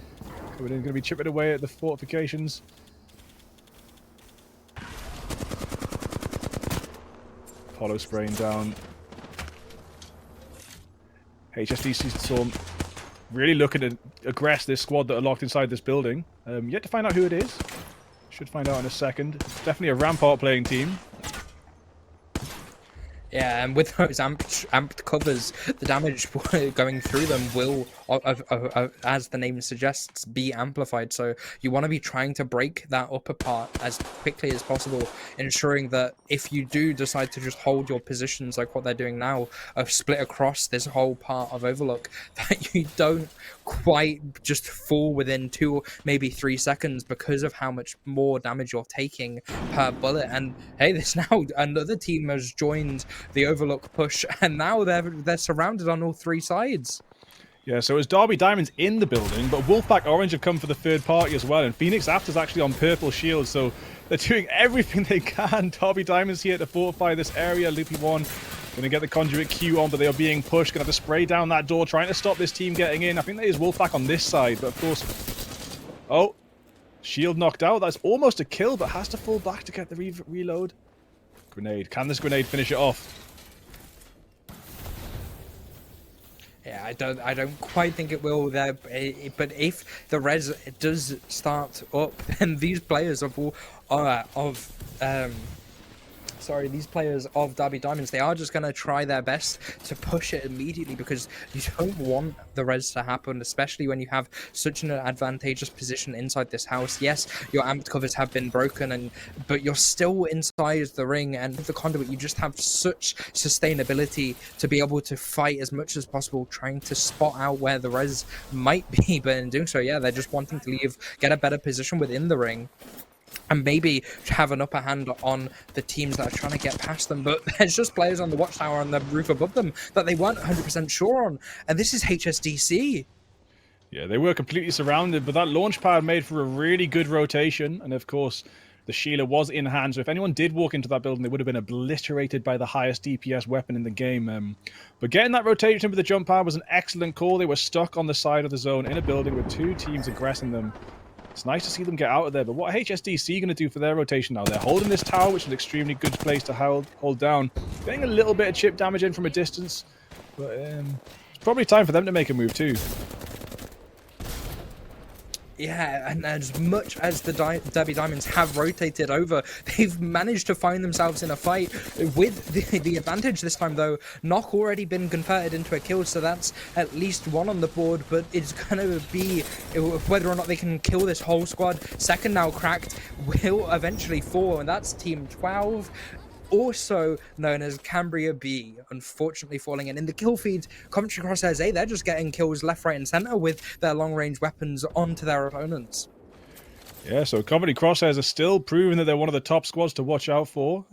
We're going to be chipping away at the fortifications. Hollow spraying down. HSDC Storm really looking to aggress this squad that are locked inside this building. Yet to find out who it is. Should find out in a second. Definitely a Rampart playing team. Yeah, and with those amped covers, the damage going through them will, as the name suggests, be amplified. So you want to be trying to break that upper part as quickly as possible, ensuring that if you do decide to just hold your positions like what they're doing now, of split across this whole part of Overlook, that you don't quite just fall within 2, maybe 3 seconds because of how much more damage you're taking per bullet. And hey, there's now another team has joined the Overlook push, and now they're surrounded on all 3 sides. Yeah, so it's Derby Diamonds in the building, but Wolfpack Orange have come for the third party as well, and Phoenix After's actually on purple shield, so they're doing everything they can. Derby Diamonds here to fortify this area. Loopy One gonna get the Conduit Q on, but they are being pushed. Gonna have to spray down that door, trying to stop this team getting in. I think there is Wolfpack on this side, but of course... Oh, shield knocked out. That's almost a kill, but has to fall back to get the reload. Grenade. Can this grenade finish it off? Yeah, I don't quite think it will there, but if the res does start up, then these players these players of Derby Diamonds, they are just going to try their best to push it immediately, because you don't want the res to happen, especially when you have such an advantageous position inside this house. Yes, your amped covers have been broken, but you're still inside the ring, and with the Conduit, you just have such sustainability to be able to fight as much as possible, trying to spot out where the res might be. But in doing so, yeah, they're just wanting to get a better position within the ring, and maybe have an upper hand on the teams that are trying to get past them. But there's just players on the watchtower on the roof above them that they weren't 100% sure on. And this is HSDC. Yeah, they were completely surrounded, but that launch pad made for a really good rotation. And of course, the Sheila was in hand, so if anyone did walk into that building, they would have been obliterated by the highest DPS weapon in the game. But getting that rotation with the jump pad was an excellent call. They were stuck on the side of the zone in a building with 2 teams aggressing them. It's nice to see them get out of there, but what are HSDC going to do for their rotation now? They're holding this tower, which is an extremely good place to hold down. Getting a little bit of chip damage in from a distance, but it's probably time for them to make a move too. Yeah, and as much as the Derby Diamonds have rotated over, they've managed to find themselves in a fight with the advantage this time, though. Knock already been converted into a kill, so that's at least 1 on the board, but it's going to be whether or not they can kill this whole squad. Second now cracked will eventually fall, and that's Team 12. Also known as Cambria B, unfortunately falling in the kill feed. Coventry Crosshairs A, they're just getting kills left, right, and center with their long-range weapons onto their opponents. Yeah, so Coventry Crosshairs are still proving that they're one of the top squads to watch out for.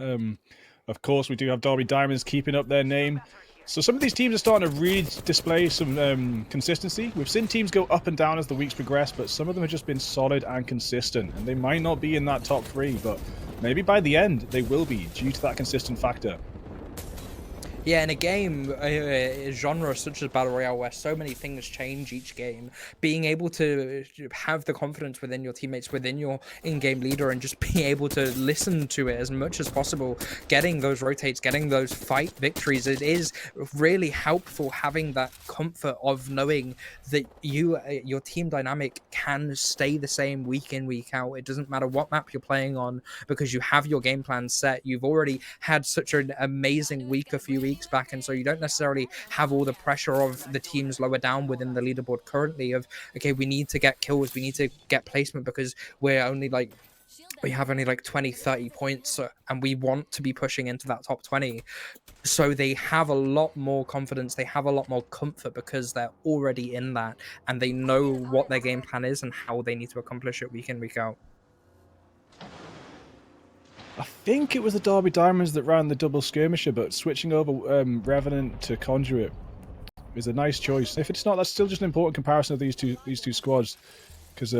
Of course, we do have Derby Diamonds keeping up their name. So some of these teams are starting to really display some consistency. We've seen teams go up and down as the weeks progress, but some of them have just been solid and consistent. And they might not be in that top 3, but maybe by the end they will be, due to that consistent factor. Yeah, in a game, a genre such as Battle Royale, where so many things change each game, being able to have the confidence within your teammates, within your in-game leader, and just being able to listen to it as much as possible, getting those rotates, getting those fight victories, it is really helpful having that comfort of knowing that your team dynamic can stay the same week in, week out. It doesn't matter what map you're playing on, because you have your game plan set. You've already had such an amazing week a few weeks back, and so you don't necessarily have all the pressure of the teams lower down within the leaderboard currently of, okay, we need to get kills, we need to get placement, because we have only like 20-30 points, and we want to be pushing into that top 20. So they have a lot more confidence, they have a lot more comfort, because they're already in that and they know what their game plan is and how they need to accomplish it week in, week out. I think it was the Derby Diamonds that ran the double skirmisher, but switching over Revenant to Conduit is a nice choice. If it's not, that's still just an important comparison of these two squads, because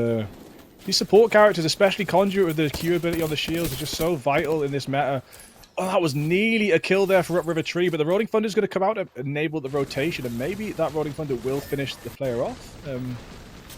these support characters, especially Conduit with the Q ability on the shields, are just so vital in this meta. Oh, that was nearly a kill there for Upriver Tree, but the Rolling Thunder is going to come out and enable the rotation, and maybe that Rolling Thunder will finish the player off.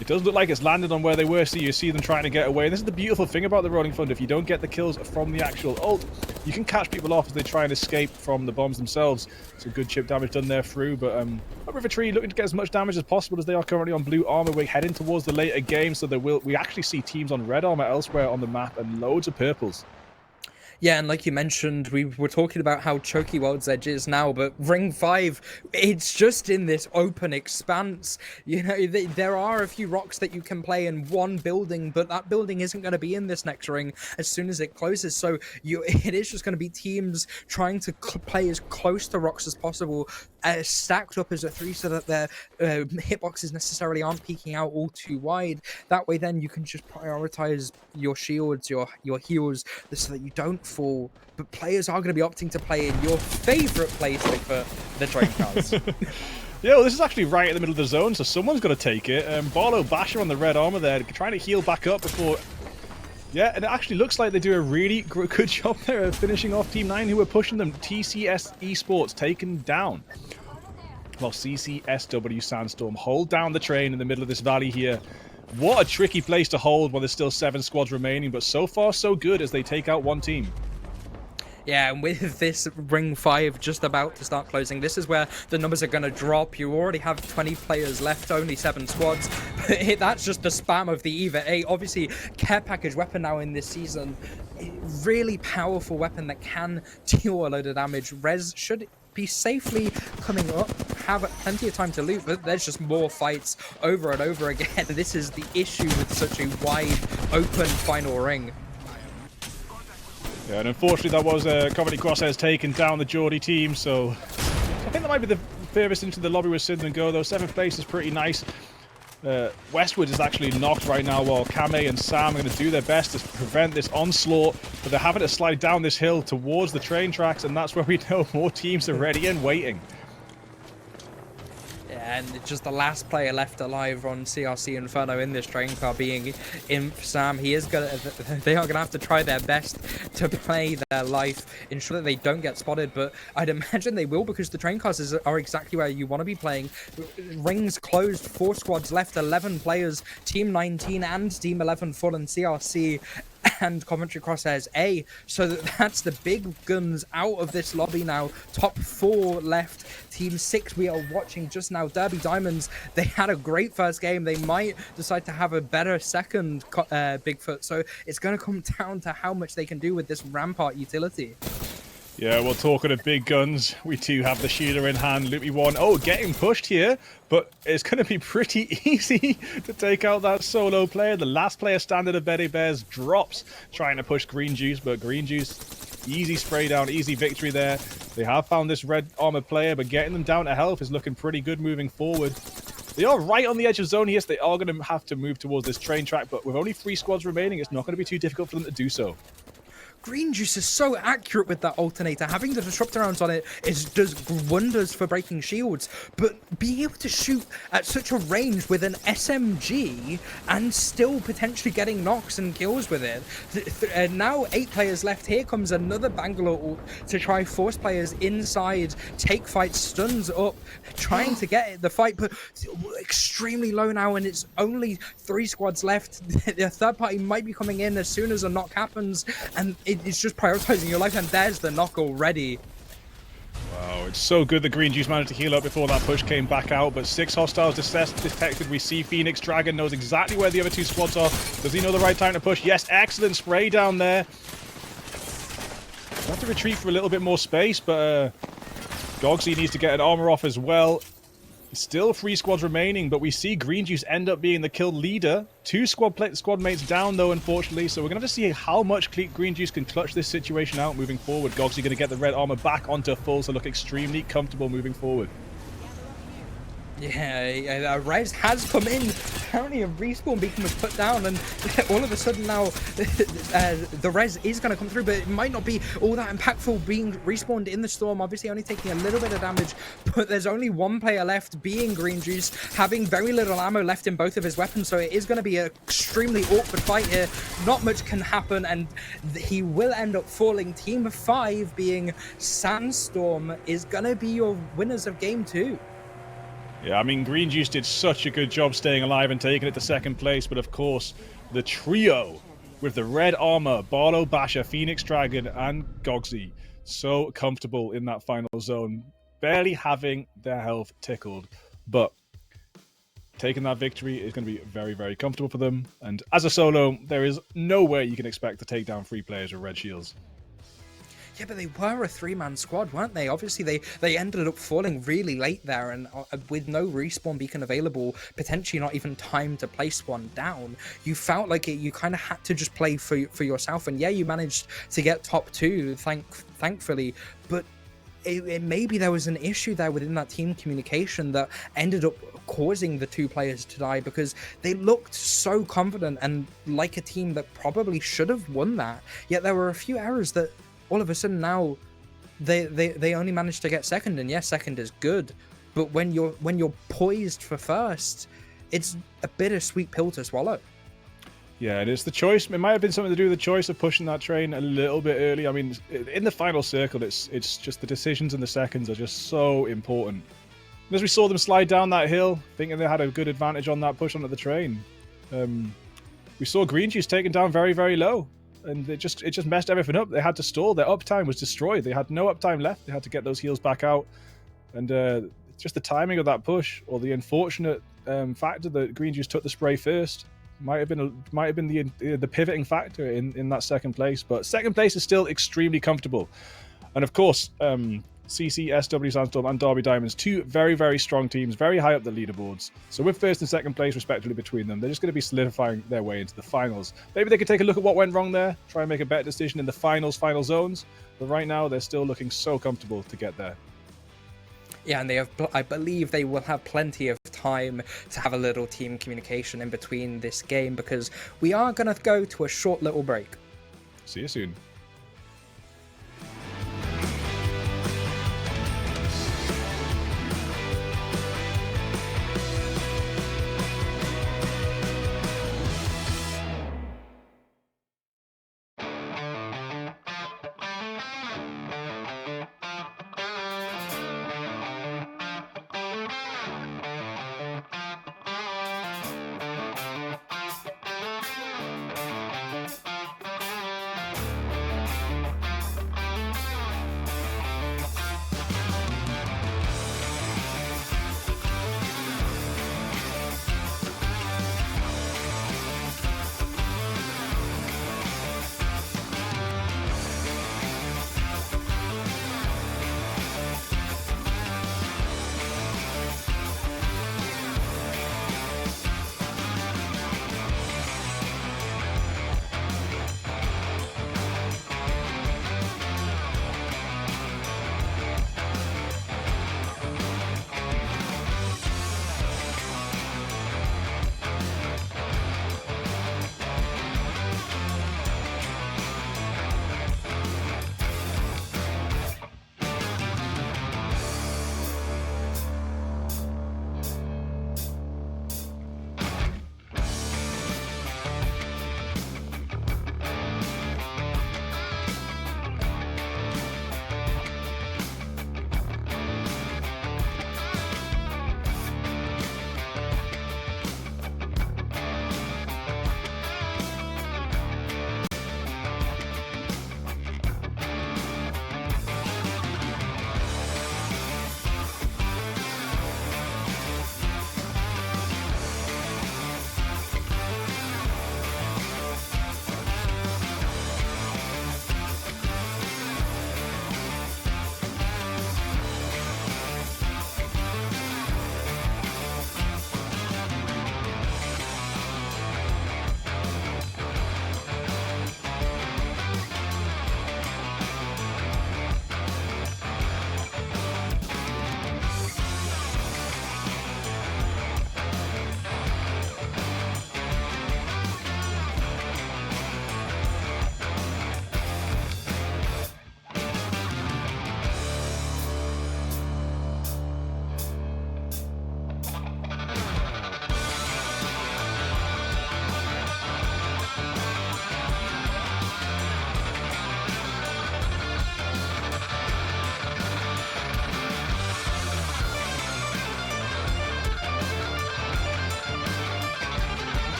It does look like it's landed on where they were, so you see them trying to get away. And this is the beautiful thing about the Rolling Thunder. If you don't get the kills from the actual ult, you can catch people off as they try and escape from the bombs themselves. Some good chip damage done there through, but River Tree looking to get as much damage as possible, as they are currently on blue armor. We're heading towards the later game, so we actually see teams on red armor elsewhere on the map and loads of purples. Yeah, and like you mentioned, we were talking about how choky World's Edge is now, but Ring 5, it's just in this open expanse. You know, there are a few rocks that you can play in one building, but that building isn't going to be in this next ring as soon as it closes. So it is just going to be teams trying to play as close to rocks as possible, stacked up as a 3 so that their hitboxes necessarily aren't peeking out all too wide. That way, then you can just prioritize your shields, your heals, so that you don't fall. But players are going to be opting to play in your favorite place, like for the train cars. Yeah, well, this is actually right in the middle of the zone, so someone's got to take it. Barlow Basher on the red armor there, trying to heal back up before... Yeah, and it actually looks like they do a really good job there of finishing off Team 9, who were pushing them. TCS Esports taken down, while CCSW Sandstorm hold down the train in the middle of this valley here. What a tricky place to hold when there's still 7 squads remaining, but so far so good as they take out one team. Yeah, and with this Ring 5 just about to start closing, this is where the numbers are going to drop. You already have 20 players left, only 7 squads. That's just the spam of the EVA 8. Obviously, care package weapon now in this season. Really powerful weapon that can deal a load of damage. Rez should be safely coming up, have plenty of time to loot, but there's just more fights over and over again. This is the issue with such a wide open final ring. Yeah, and unfortunately that was Coventry Crosshairs taking down the Geordie team, so I think that might be the furthest into the lobby with Sid and Go, though. 7th place is pretty nice. Westwood is actually knocked right now, while Kame and Sam are going to do their best to prevent this onslaught, but they're having to slide down this hill towards the train tracks, and that's where we know more teams are ready and waiting. And just the last player left alive on CRC Inferno in this train car being Imp Sam. They are gonna have to try their best to play their life, ensure that they don't get spotted, but I'd imagine they will, because the train cars are exactly where you want to be playing. Rings closed, 4 squads left, 11 players, Team 19 and Team 11 full in CRC and Coventry Crosshairs A. So that's the big guns out of this lobby now. Top 4 left. Team 6 we are watching just now. Derby Diamonds, they had a great first game. They might decide to have a better second, Bigfoot. So it's going to come down to how much they can do with this Rampart utility. Yeah, well, talking of big guns, we do have the shooter in hand. Loopy 1, getting pushed here, but it's going to be pretty easy to take out that solo player. The last player standing of Betty Bears drops, trying to push Green Juice, but Green Juice, easy spray down, easy victory there. They have found this red armored player, but getting them down to health is looking pretty good moving forward. They are right on the edge of zone. Yes, they are going to have to move towards this train track, but with only 3 squads remaining, it's not going to be too difficult for them to do so. Green Juice is so accurate with that alternator. Having the disruptor rounds on it does wonders for breaking shields, but being able to shoot at such a range with an SMG and still potentially getting knocks and kills with it. Now 8 players left. Here comes another Bangalore ult to try force players inside, take fights, stuns up, trying to get the fight, but extremely low now, and it's only 3 squads left. The third party might be coming in as soon as a knock happens, and it's just prioritizing your life, and there's the knock already. Wow, it's so good that Green Juice managed to heal up before that push came back out, but 6 hostiles detected. We see Phoenix Dragon knows exactly where the other 2 squads are. Does he know the right time to push? Yes, excellent spray down there. Have to retreat for a little bit more space, but Gogsy needs to get an armor off as well. Still 3 squads remaining, but we see Green Juice end up being the kill leader. 2 squad mates down, though, unfortunately, so we're going to have to see how much Green Juice can clutch this situation out moving forward. Gogsy going to get the red armor back onto full, so look extremely comfortable moving forward. Yeah, Rez has come in. Apparently a respawn beacon was put down, and all of a sudden now the Rez is going to come through, but it might not be all that impactful being respawned in the storm. Obviously only taking a little bit of damage, but there's only 1 player left, being Green Juice, having very little ammo left in both of his weapons, so it is going to be an extremely awkward fight here. Not much can happen, and he will end up falling. Team 5, being Sandstorm, is going to be your winners of game 2. Yeah, I mean, Green Juice did such a good job staying alive and taking it to 2nd place, but of course, the trio with the red armor, Barlow Basher, Phoenix Dragon, and Gogsy, so comfortable in that final zone, barely having their health tickled, but taking that victory is going to be very, very comfortable for them, and as a solo, there is no way you can expect to take down 3 players with red shields. Yeah, but they were a three-man squad, weren't they? Obviously, they ended up falling really late there, and with no respawn beacon available, potentially not even time to place one down, you felt like you kind of had to just play for yourself. And yeah, you managed to get top 2, thankfully, but maybe there was an issue there within that team communication that ended up causing the 2 players to die, because they looked so confident and like a team that probably should have won that. Yet there were a few errors that all of a sudden now they only managed to get second. And yes, second is good, but when you're poised for first, it's a bittersweet pill to swallow. Yeah, it is the choice. It might have been something to do with the choice of pushing that train a little bit early. I mean, in the final circle, it's just the decisions in the seconds are just so important. And as we saw them slide down that hill, thinking they had a good advantage on that push onto the train, we saw Green Juice taken down very, very low, and it just messed everything up. They had to stall. Their uptime was destroyed. They had no uptime left. They had to get those heals back out, and just the timing of that push, or the unfortunate factor that Green Juice took the spray first, might have been the pivoting factor in that second place. But second place is still extremely comfortable, and of course, CC, SW Sandstorm, and Derby Diamonds, 2 very, very strong teams, very high up the leaderboards. So with first and second place respectively between them, they're just going to be solidifying their way into the finals. Maybe they could take a look at what went wrong there, try and make a better decision in the final zones. But right now, they're still looking so comfortable to get there. Yeah, and I believe they will have plenty of time to have a little team communication in between this game, because we are going to go to a short little break. See you soon.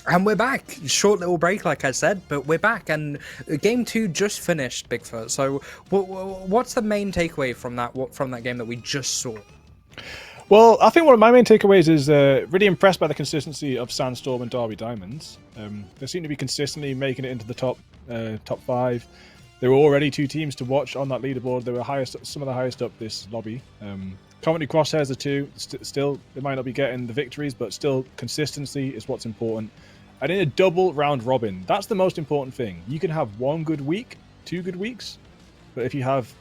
And we're back. Short little break, like I said, but we're back. And game 2 just finished, Bigfoot. So, what's the main takeaway from that game that we just saw? Well, I think one of my main takeaways is really impressed by the consistency of Sandstorm and Derby Diamonds. They seem to be consistently making it into the top 5. There were already 2 teams to watch on that leaderboard. They were some of the highest up this lobby. Coventry Crosshairs are 2. Still, they might not be getting the victories, but still, consistency is what's important. And in a double round robin, that's the most important thing. You can have 1 good week, 2 good weeks, but if you have,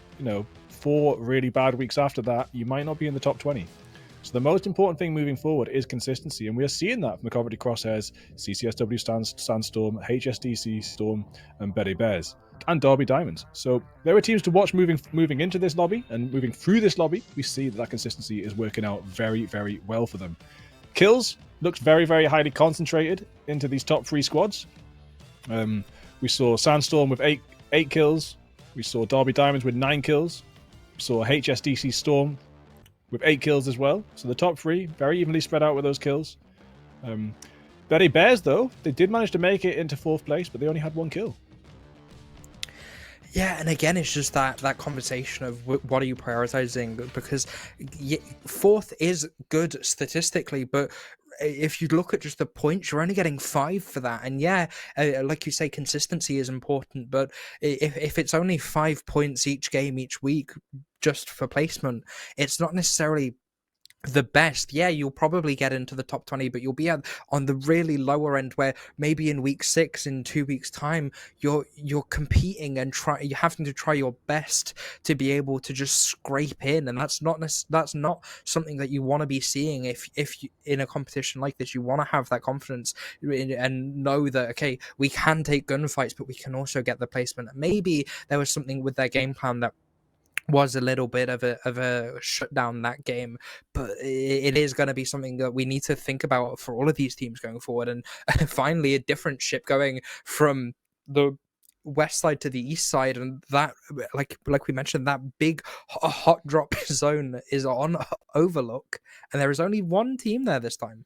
4 really bad weeks after that, you might not be in the top 20. So the most important thing moving forward is consistency, and we are seeing that from the Coventry Crosshairs, CCSW Sandstorm, HSDC Storm, and Betty Bears, and Derby Diamonds. So there are teams to watch moving into this lobby, and moving through this lobby, we see that consistency is working out very, very well for them. Kills looks very, very highly concentrated into these top 3 squads. We saw Sandstorm with 8 kills. We saw Derby Diamonds with 9 kills. We saw HSDC Storm with 8 kills as well. So the top 3, very evenly spread out with those kills. Betty Bears, though, they did manage to make it into 4th place, but they only had 1 kill. Yeah, and again, it's just that conversation of what are you prioritizing? Because 4th is good statistically, but if you look at just the points, you're only getting 5 for that. And yeah, like you say, consistency is important, but if it's only 5 points each game, each week, just for placement, it's not necessarily the best. Yeah, you'll probably get into the top 20, but you'll be on the really lower end, where maybe in week 6, in 2 weeks time, you're competing and you're having to try your best to be able to just scrape in, and that's not something that you want to be seeing. If you, in a competition like this, you want to have that confidence and know that, okay, we can take gunfights, but we can also get the placement. Maybe there was something with their game plan that was a little bit of a shutdown that game, but it is going to be something that we need to think about for all of these teams going forward. And finally, a different ship going from the west side to the east side, and that, like we mentioned, that big hot drop zone is on Overlook, and there is only 1 team there this time.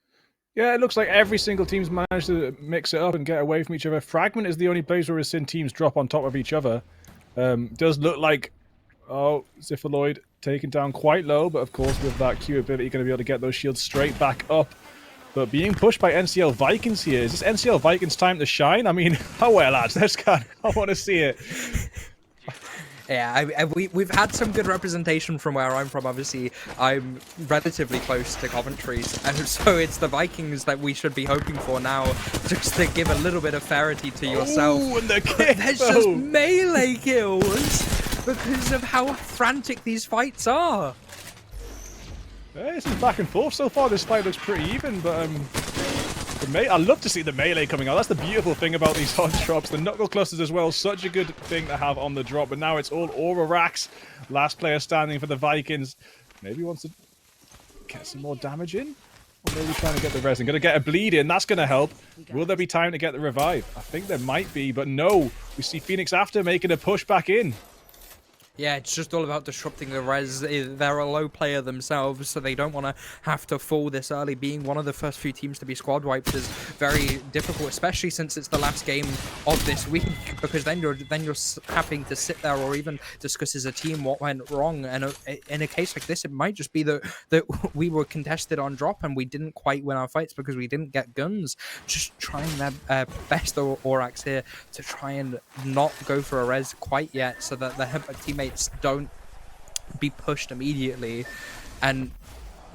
Yeah, it looks like every single team's managed to mix it up and get away from each other. Fragment is the only place where we've seen teams drop on top of each other. Does look like Ziphaloid taken down quite low, but of course with that Q ability, going to be able to get those shields straight back up. But being pushed by NCL Vikings here, is this NCL Vikings time to shine? I mean, oh well, lads, let's go. I want to see it. Yeah, we've had some good representation from where I'm from. Obviously, I'm relatively close to Coventry, and so it's the Vikings that we should be hoping for now, just to give a little bit of fairity to yourself. Ooh, and the kick, there's just melee kills because of how frantic these fights are. Yeah, this is back and forth so far. This fight looks pretty even, but I love to see the melee coming out. That's the beautiful thing about these hot drops. The knuckle clusters as well, such a good thing to have on the drop. But now it's all Aura Racks. Last player standing for the Vikings. Maybe he wants to get some more damage in? Or maybe trying to get the resin. Going to get a bleed in. That's going to help. Will there be time to get the revive? I think there might be, but no. We see Phoenix After making a push back in. Yeah, it's just all about disrupting the res. They're a low player themselves, so they don't want to have to fall this early. Being one of the first few teams to be squad wiped is very difficult, especially since it's the last game of this week, because then you're having to sit there or even discuss as a team what went wrong. And in a case like this, it might just be that we were contested on drop and we didn't quite win our fights because we didn't get guns. Just trying their best Orax here to try and not go for a res quite yet, so that the teammates don't be pushed immediately and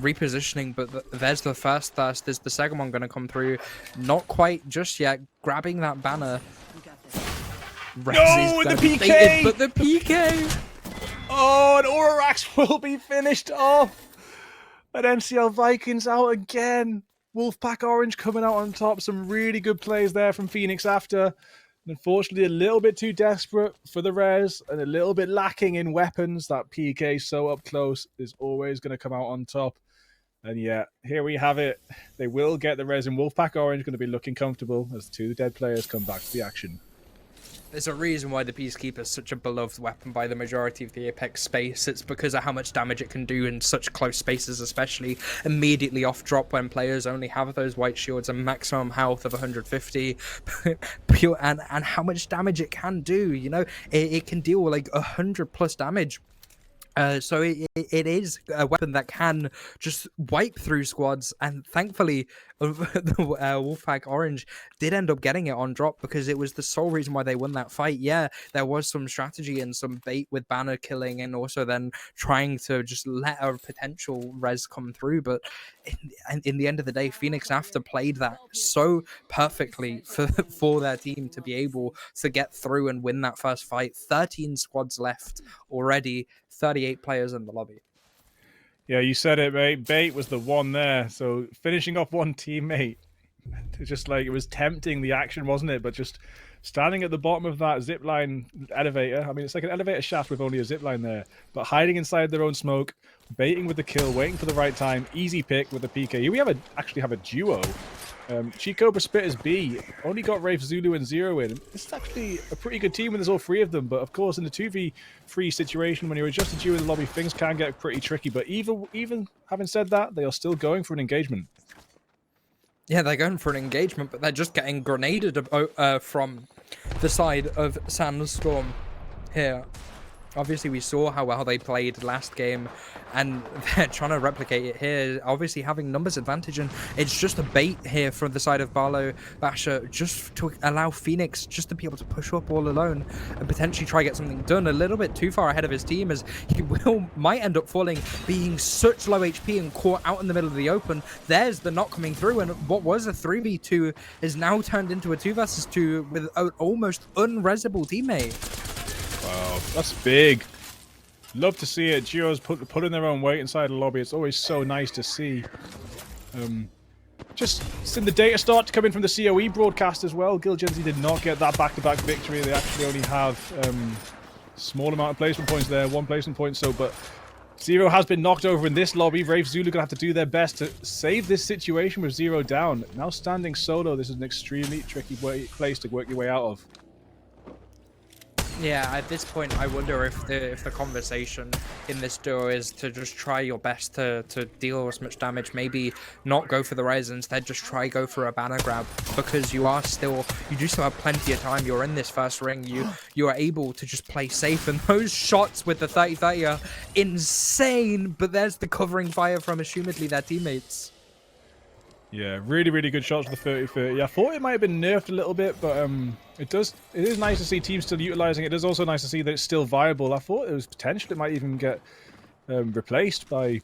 repositioning. But there's the first thirst. Is the second one going to come through? Not quite just yet. Grabbing that banner. No, the PK! But the PK! Oh, and Aurax will be finished off. And MCL Vikings out again. Wolfpack Orange coming out on top. Some really good plays there from Phoenix After. Unfortunately, a little bit too desperate for the res and a little bit lacking in weapons. That PK so up close is always going to come out on top. And yeah, here we have it. They will get the res, and Wolfpack Orange going to be looking comfortable as 2 dead players come back to the action. There's a reason why the Peacekeeper is such a beloved weapon by the majority of the Apex space. It's because of how much damage it can do in such close spaces, especially immediately off drop when players only have those white shields and maximum health of 150. Pure and how much damage it can do. You know, it can deal like 100+ damage. So it is a weapon that can just wipe through squads, and thankfully, the Wolfpack Orange did end up getting it on drop because it was the sole reason why they won that fight. Yeah, there was some strategy and some bait with banner killing, and also then trying to just let a potential res come through. But in the end of the day, Phoenix After played that so perfectly for their team to be able to get through and win that first fight. 13 squads left already. 38 players in the lobby. Yeah, you said it, mate. Bait was the one there. So finishing off one teammate, it's just like it was tempting the action, wasn't it? But just standing at the bottom of that zipline elevator. I mean, it's like an elevator shaft with only a zipline there, but hiding inside their own smoke, baiting with the kill, waiting for the right time, easy pick with the PK. Here we actually have a duo. Chico Spitters B only got Wraith, Zulu, and Zero in. This is actually a pretty good team when there's all three of them, but of course in the 2v3 situation, when you're just a duo in the lobby, things can get pretty tricky. But even having said that, they are still going for an engagement. Yeah, they're going for an engagement, but they're just getting grenaded from the side of Sandstorm here. Obviously, we saw how well they played last game, and they're trying to replicate it here. Obviously, having numbers advantage, and it's just a bait here from the side of Barlow Basher, just to allow Phoenix just to be able to push up all alone and potentially try get something done. A little bit too far ahead of his team, as he might end up falling, being such low HP and caught out in the middle of the open. There's the knock coming through, and what was a 3v2 is now turned into a 2 versus 2 with an almost unresable teammate. Wow, that's big. Love to see it. Duos putting their own weight inside the lobby. It's always so nice to see. Just seeing the data start to come in from the COE broadcast as well. Gilgenzy did not get that back-to-back victory. They actually only have small amount of placement points there, 1 placement point. So, but Zero has been knocked over in this lobby. Wraith Zulu gonna have to do their best to save this situation with Zero down. Now standing solo, this is an extremely tricky place to work your way out of. Yeah, at this point, I wonder if the conversation in this duo is to just try your best to deal as much damage. Maybe not go for the res, instead just go for a banner grab, because you do still have plenty of time. You're in this first ring. You are able to just play safe, and those shots with the 30-30 are insane. But there's the covering fire from assumedly their teammates. Yeah, really, really good shots for the 30-30. I thought it might have been nerfed a little bit, but it is nice to see teams still utilizing it. It is also nice to see that it's still viable. I thought it was potential it might even get replaced by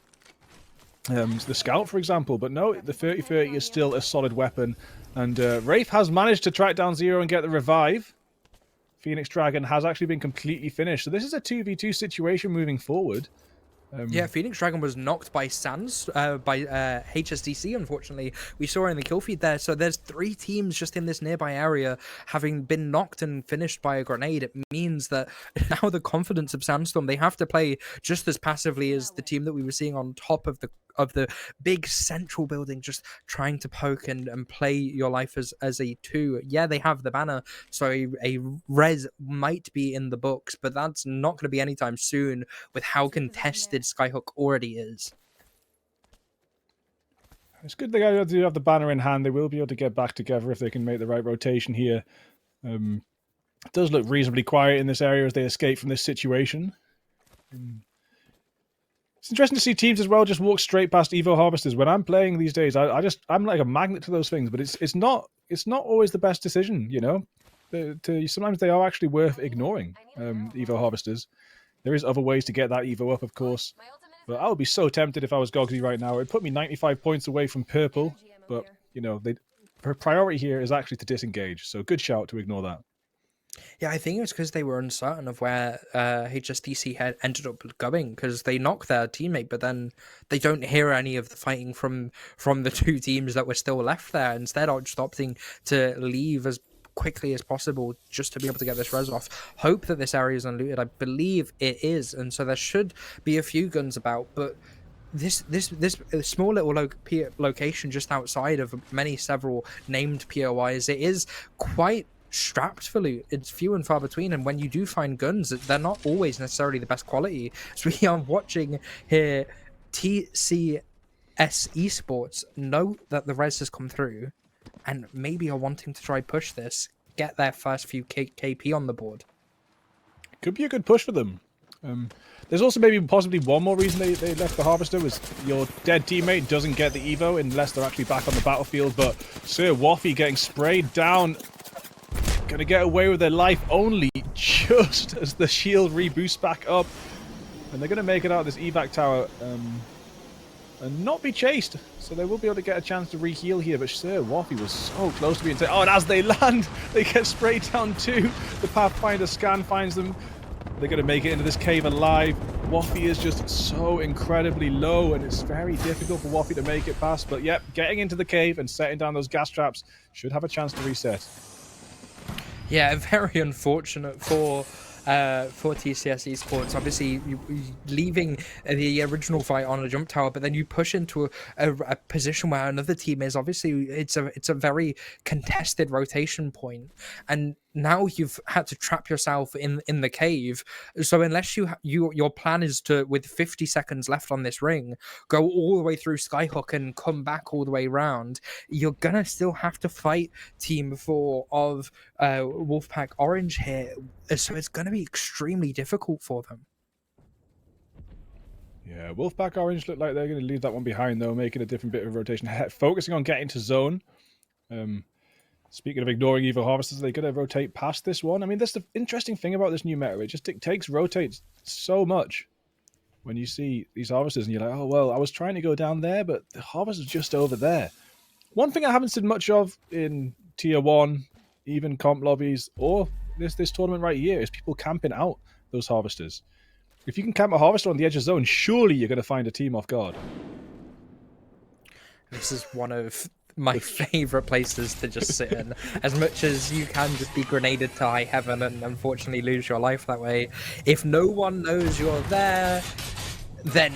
the Scout, for example. But no, the 30-30 is still a solid weapon. And Wraith has managed to track down Zero and get the revive. Phoenix Dragon has actually been completely finished. So this is a 2v2 situation moving forward. Yeah, Phoenix Dragon was knocked by Sans, by HSDC, unfortunately. We saw in the kill feed there. So there's 3 teams just in this nearby area having been knocked and finished by a grenade. It means that now the confidence of Sandstorm, they have to play just as passively as the team that we were seeing on top of the big central building, just trying to poke and play your life as a 2. Yeah, they have the banner, so a res might be in the books, but that's not going to be anytime soon with how contested Skyhook already is. It's good they do have the banner in hand. They will be able to get back together if they can make the right rotation here. It does look reasonably quiet in this area as they escape from this situation. It's interesting to see teams as well just walk straight past Evo Harvesters. When I'm playing these days, I'm like a magnet to those things, but it's not always the best decision, you know. Sometimes they are actually worth ignoring, Evo Harvesters. There is other ways to get that Evo up, of course. But I would be so tempted if I was Gogsy right now. It'd put me 95 points away from purple, but you know, her priority here is actually to disengage. So good shout to ignore that. Yeah, I think it was because they were uncertain of where HSDC had ended up going, because they knocked their teammate, but then they don't hear any of the fighting from the 2 teams that were still left there. Instead, are just opting to leave as quickly as possible just to be able to get this res off. Hope that this area is unlooted. I believe it is, and so there should be a few guns about, but this small little location just outside of several named POIs, it is quite strapped for loot. It's few and far between, and when you do find guns, they're not always necessarily the best quality. So we are watching here TCS Esports know that the res has come through and maybe are wanting to try push this, get their first few KP on the board. Could be a good push for them. There's also maybe possibly one more reason they left the Harvester was your dead teammate doesn't get the Evo unless they're actually back on the battlefield, but Sir Waffy getting sprayed down, gonna get away with their life only just as the shield reboosts back up, and they're gonna make it out of this evac tower and not be chased, so they will be able to get a chance to re-heal here, but Sir Waffy was so close to being taken. Oh, and as they land, they get sprayed down too. The Pathfinder scan finds them. They're going to make it into this cave alive. Waffy is just so incredibly low, and it's very difficult for Waffy to make it past. But yep, getting into the cave and setting down those gas traps should have a chance to reset. Yeah, very unfortunate for TCS Esports. Obviously, you leaving the original fight on a jump tower, but then you push into a position where another team is. Obviously, it's a very contested rotation point, and now you've had to trap yourself in the cave. So unless your plan is to, with 50 seconds left on this ring, go all the way through Skyhook and come back all the way around, you're gonna still have to fight Team 4 of Wolfpack Orange here. So it's gonna be extremely difficult for them. Yeah, Wolfpack Orange look like they're going to leave that one behind though, making a different bit of rotation, focusing on getting to zone. Speaking of ignoring Evo Harvesters, they're going to rotate past this one. I mean, that's the interesting thing about this new meta. It just takes rotates so much when you see these Harvesters and you're like, oh, well, I was trying to go down there, but the Harvester's just over there. One thing I haven't seen much of in Tier 1, even comp lobbies, or this tournament right here, is people camping out those Harvesters. If you can camp a Harvester on the edge of zone, surely you're going to find a team off guard. This is one of my favorite places to just sit in. As much as you can just be grenaded to high heaven and unfortunately lose your life that way, if no one knows you're there, then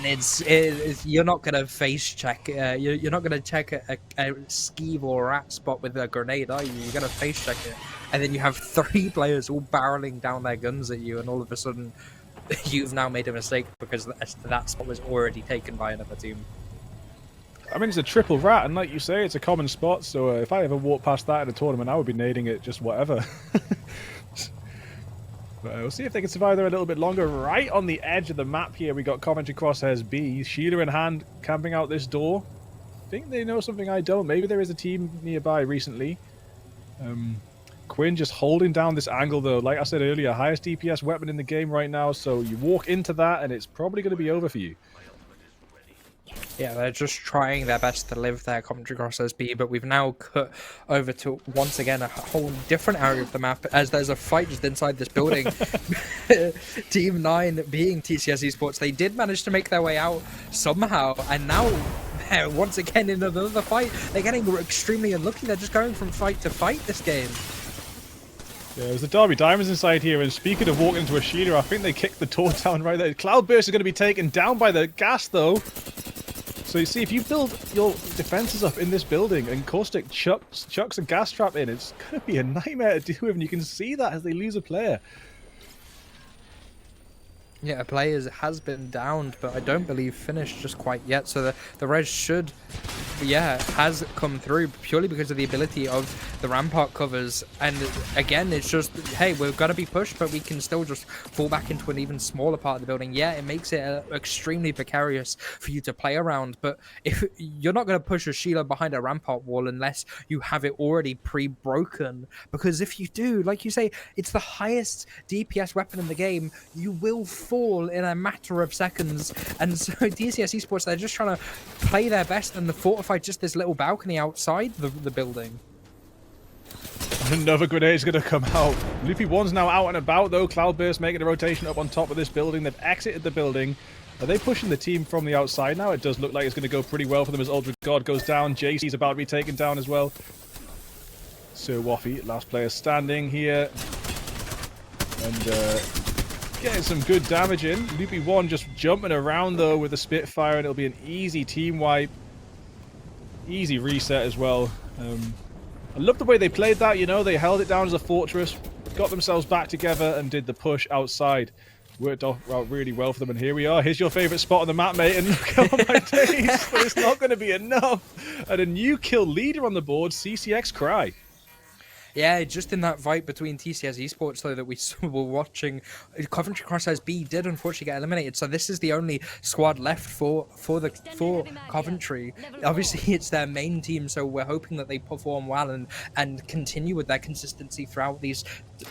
you're not gonna face check. You're not gonna check a skeeve or a rat spot with a grenade, are you? You're gonna face check it, and then you have 3 players all barreling down their guns at you, and all of a sudden, you've now made a mistake because that spot was already taken by another team. I mean, it's a triple rat, and like you say, it's a common spot, so if I ever walked past that in a tournament, I would be nading it just whatever. But we'll see if they can survive there a little bit longer. Right on the edge of the map here, we got Coventry Crosshairs B. Sheila in hand, camping out this door. I think they know something I don't. Maybe there is a team nearby recently. Quinn just holding down this angle, though. Like I said earlier, highest DPS weapon in the game right now, so you walk into that, and it's probably going to be over for you. Yeah, they're just trying their best to live their Coventry Crossers B, but we've now cut over to, once again, a whole different area of the map, as there's a fight just inside this building. Team 9 being TCS Esports, they did manage to make their way out somehow, and now they're once again in another fight. They're getting extremely unlucky. They're just going from fight to fight this game. Yeah, there's the Derby Diamonds inside here, and speaking of walking into a Sheila, I think they kicked the door down right there. Cloudburst is going to be taken down by the gas, though. So you see, if you build your defenses up in this building and Caustic chucks a gas trap in, it's going to be a nightmare to deal with, and you can see that as they lose a player. Yeah, a player has been downed, but I don't believe finished just quite yet. So the res should, has come through purely because of the ability of the rampart covers. And again, it's just, hey, we're going to be pushed, but we can still just fall back into an even smaller part of the building. Yeah, it makes it extremely precarious for you to play around. But if you're not going to push a Sheila behind a rampart wall unless you have it already pre-broken, because if you do, like you say, it's the highest DPS weapon in the game, you will fall in a matter of seconds. And so TCS Esports, they're just trying to play their best and fortify just this little balcony outside the building. Another grenade is going to come out. Luffy 1's now out and about, though. Cloudburst making a rotation up on top of this building. They've exited the building. Are they pushing the team from the outside now? It does look like it's going to go pretty well for them as Ultra God goes down. JC's about to be taken down as well. Sir Waffy, last player standing here. And getting some good damage in. Loopy 1 just jumping around, though, with the Spitfire, and it'll be an easy team wipe. Easy reset as well. I love the way they played that, you know, they held it down as a fortress, got themselves back together and did the push outside. Worked out really well for them, and here we are. Here's your favourite spot on the map, mate, and look at all my days, but it's not going to be enough. And a new kill leader on the board, CCX Cry. Yeah, just in that fight between TCS Esports, though, that we were watching, Coventry Crosshairs B did unfortunately get eliminated. So this is the only squad left for Coventry. Obviously, it's their main team, so we're hoping that they perform well and continue with their consistency throughout these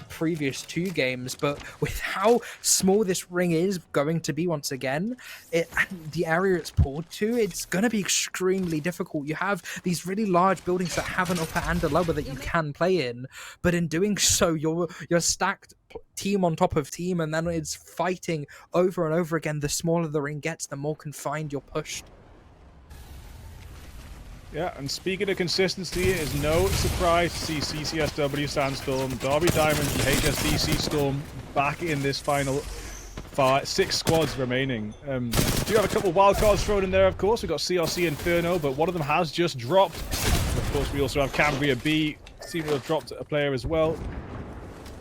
previous 2 games. But with how small this ring is going to be once again, the area it's poured to, it's going to be extremely difficult. You have these really large buildings that have an upper and a lower that you can play in, but in doing so, you're stacked team on top of team, and then it's fighting over and over again. The smaller the ring gets, the more confined you're pushed. Yeah, and speaking of consistency, it is no surprise to see CCSW Sandstorm, Derby Diamonds, and HSBC Storm back in this final 6 squads remaining. Do have a couple of wild cards thrown in there, of course. We've got CRC Inferno, but one of them has just dropped. Of course, we also have Cambria B. Seem to have dropped a player as well.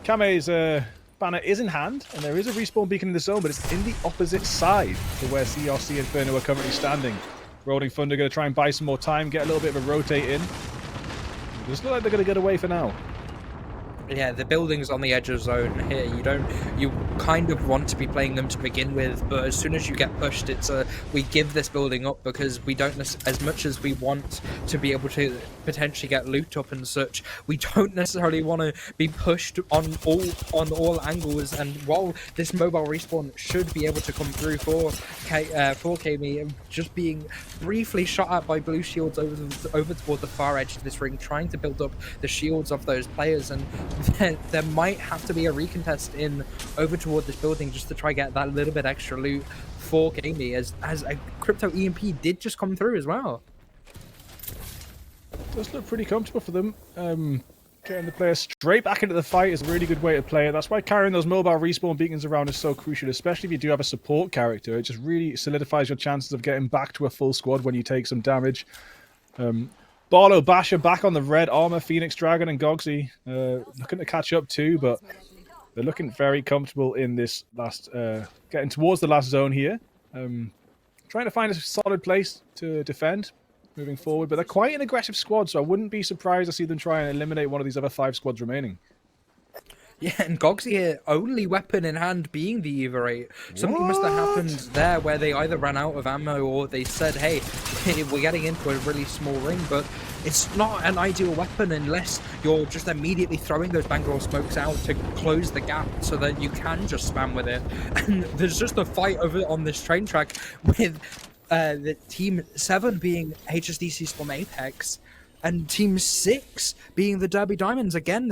Kame's banner is in hand, and there is a respawn beacon in the zone, but it's in the opposite side to where CRC Inferno are currently standing. Rolling Thunder going to try and buy some more time, get a little bit of a rotate in. It doesn't look like they're going to get away for now. Yeah, the buildings on the edge of zone here, you kind of want to be playing them to begin with, but as soon as you get pushed, it's we give this building up because we don't, as much as we want to be able to potentially get loot up and such, we don't necessarily want to be pushed on all angles. And while this mobile respawn should be able to come through for Kami, just being briefly shot at by blue shields over toward the far edge of this ring, trying to build up the shields of those players, and there might have to be a recontest in over toward this building just to try get that little bit extra loot for Kami, as a crypto EMP did just come through as well. Does look pretty comfortable for them. Getting the player straight back into the fight is a really good way to play it. That's why carrying those mobile respawn beacons around is so crucial, especially if you do have a support character. It just really solidifies your chances of getting back to a full squad when you take some damage. Barlow Basher back on the red armor, Phoenix Dragon and Gogsy looking to catch up too, but they're looking very comfortable in this last, getting towards the last zone here. Trying to find a solid place to defend moving forward, but they're quite an aggressive squad, so I wouldn't be surprised to see them try and eliminate one of these other 5 squads remaining. Yeah, and Gogsy here, only weapon in hand being the Eva 8. Something must have happened there where they either ran out of ammo or they said, hey, we're getting into a really small ring, but it's not an ideal weapon unless you're just immediately throwing those Bangalore smokes out to close the gap so that you can just spam with it. And there's just a fight over on this train track with the Team 7 being HSDC Storm Apex, and Team 6 being the Derby Diamonds. Again,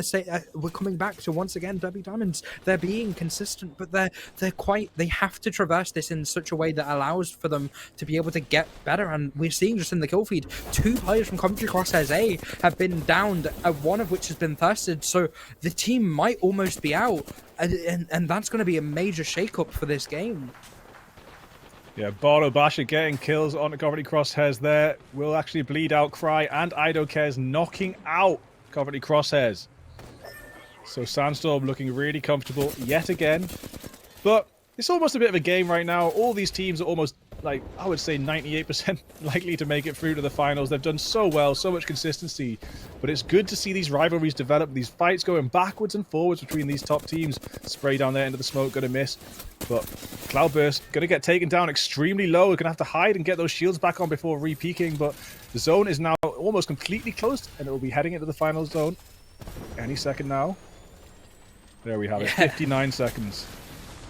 we're coming back to once again Derby Diamonds. They're being consistent, but they have to traverse this in such a way that allows for them to be able to get better. And we're seeing just in the kill feed, 2 players from Coventry Crosshairs A have been downed, one of which has been thirsted. So the team might almost be out, and that's going to be a major shake-up for this game. Yeah, Barlow Basher getting kills on the Coventry Crosshairs there. Will actually bleed out Cry and Idokez, knocking out Coventry Crosshairs. So Sandstorm looking really comfortable yet again. But it's almost a bit of a game right now. All these teams are almost, like, I would say 98% likely to make it through to the finals. They've done so well, so much consistency. But it's good to see these rivalries develop, these fights going backwards and forwards between these top teams. Spray down there into the smoke, gonna miss. But Cloudburst gonna get taken down extremely low. We're gonna have to hide and get those shields back on before re-peaking. But the zone is now almost completely closed, and it will be heading into the final zone any second now. There we have it, 59 seconds.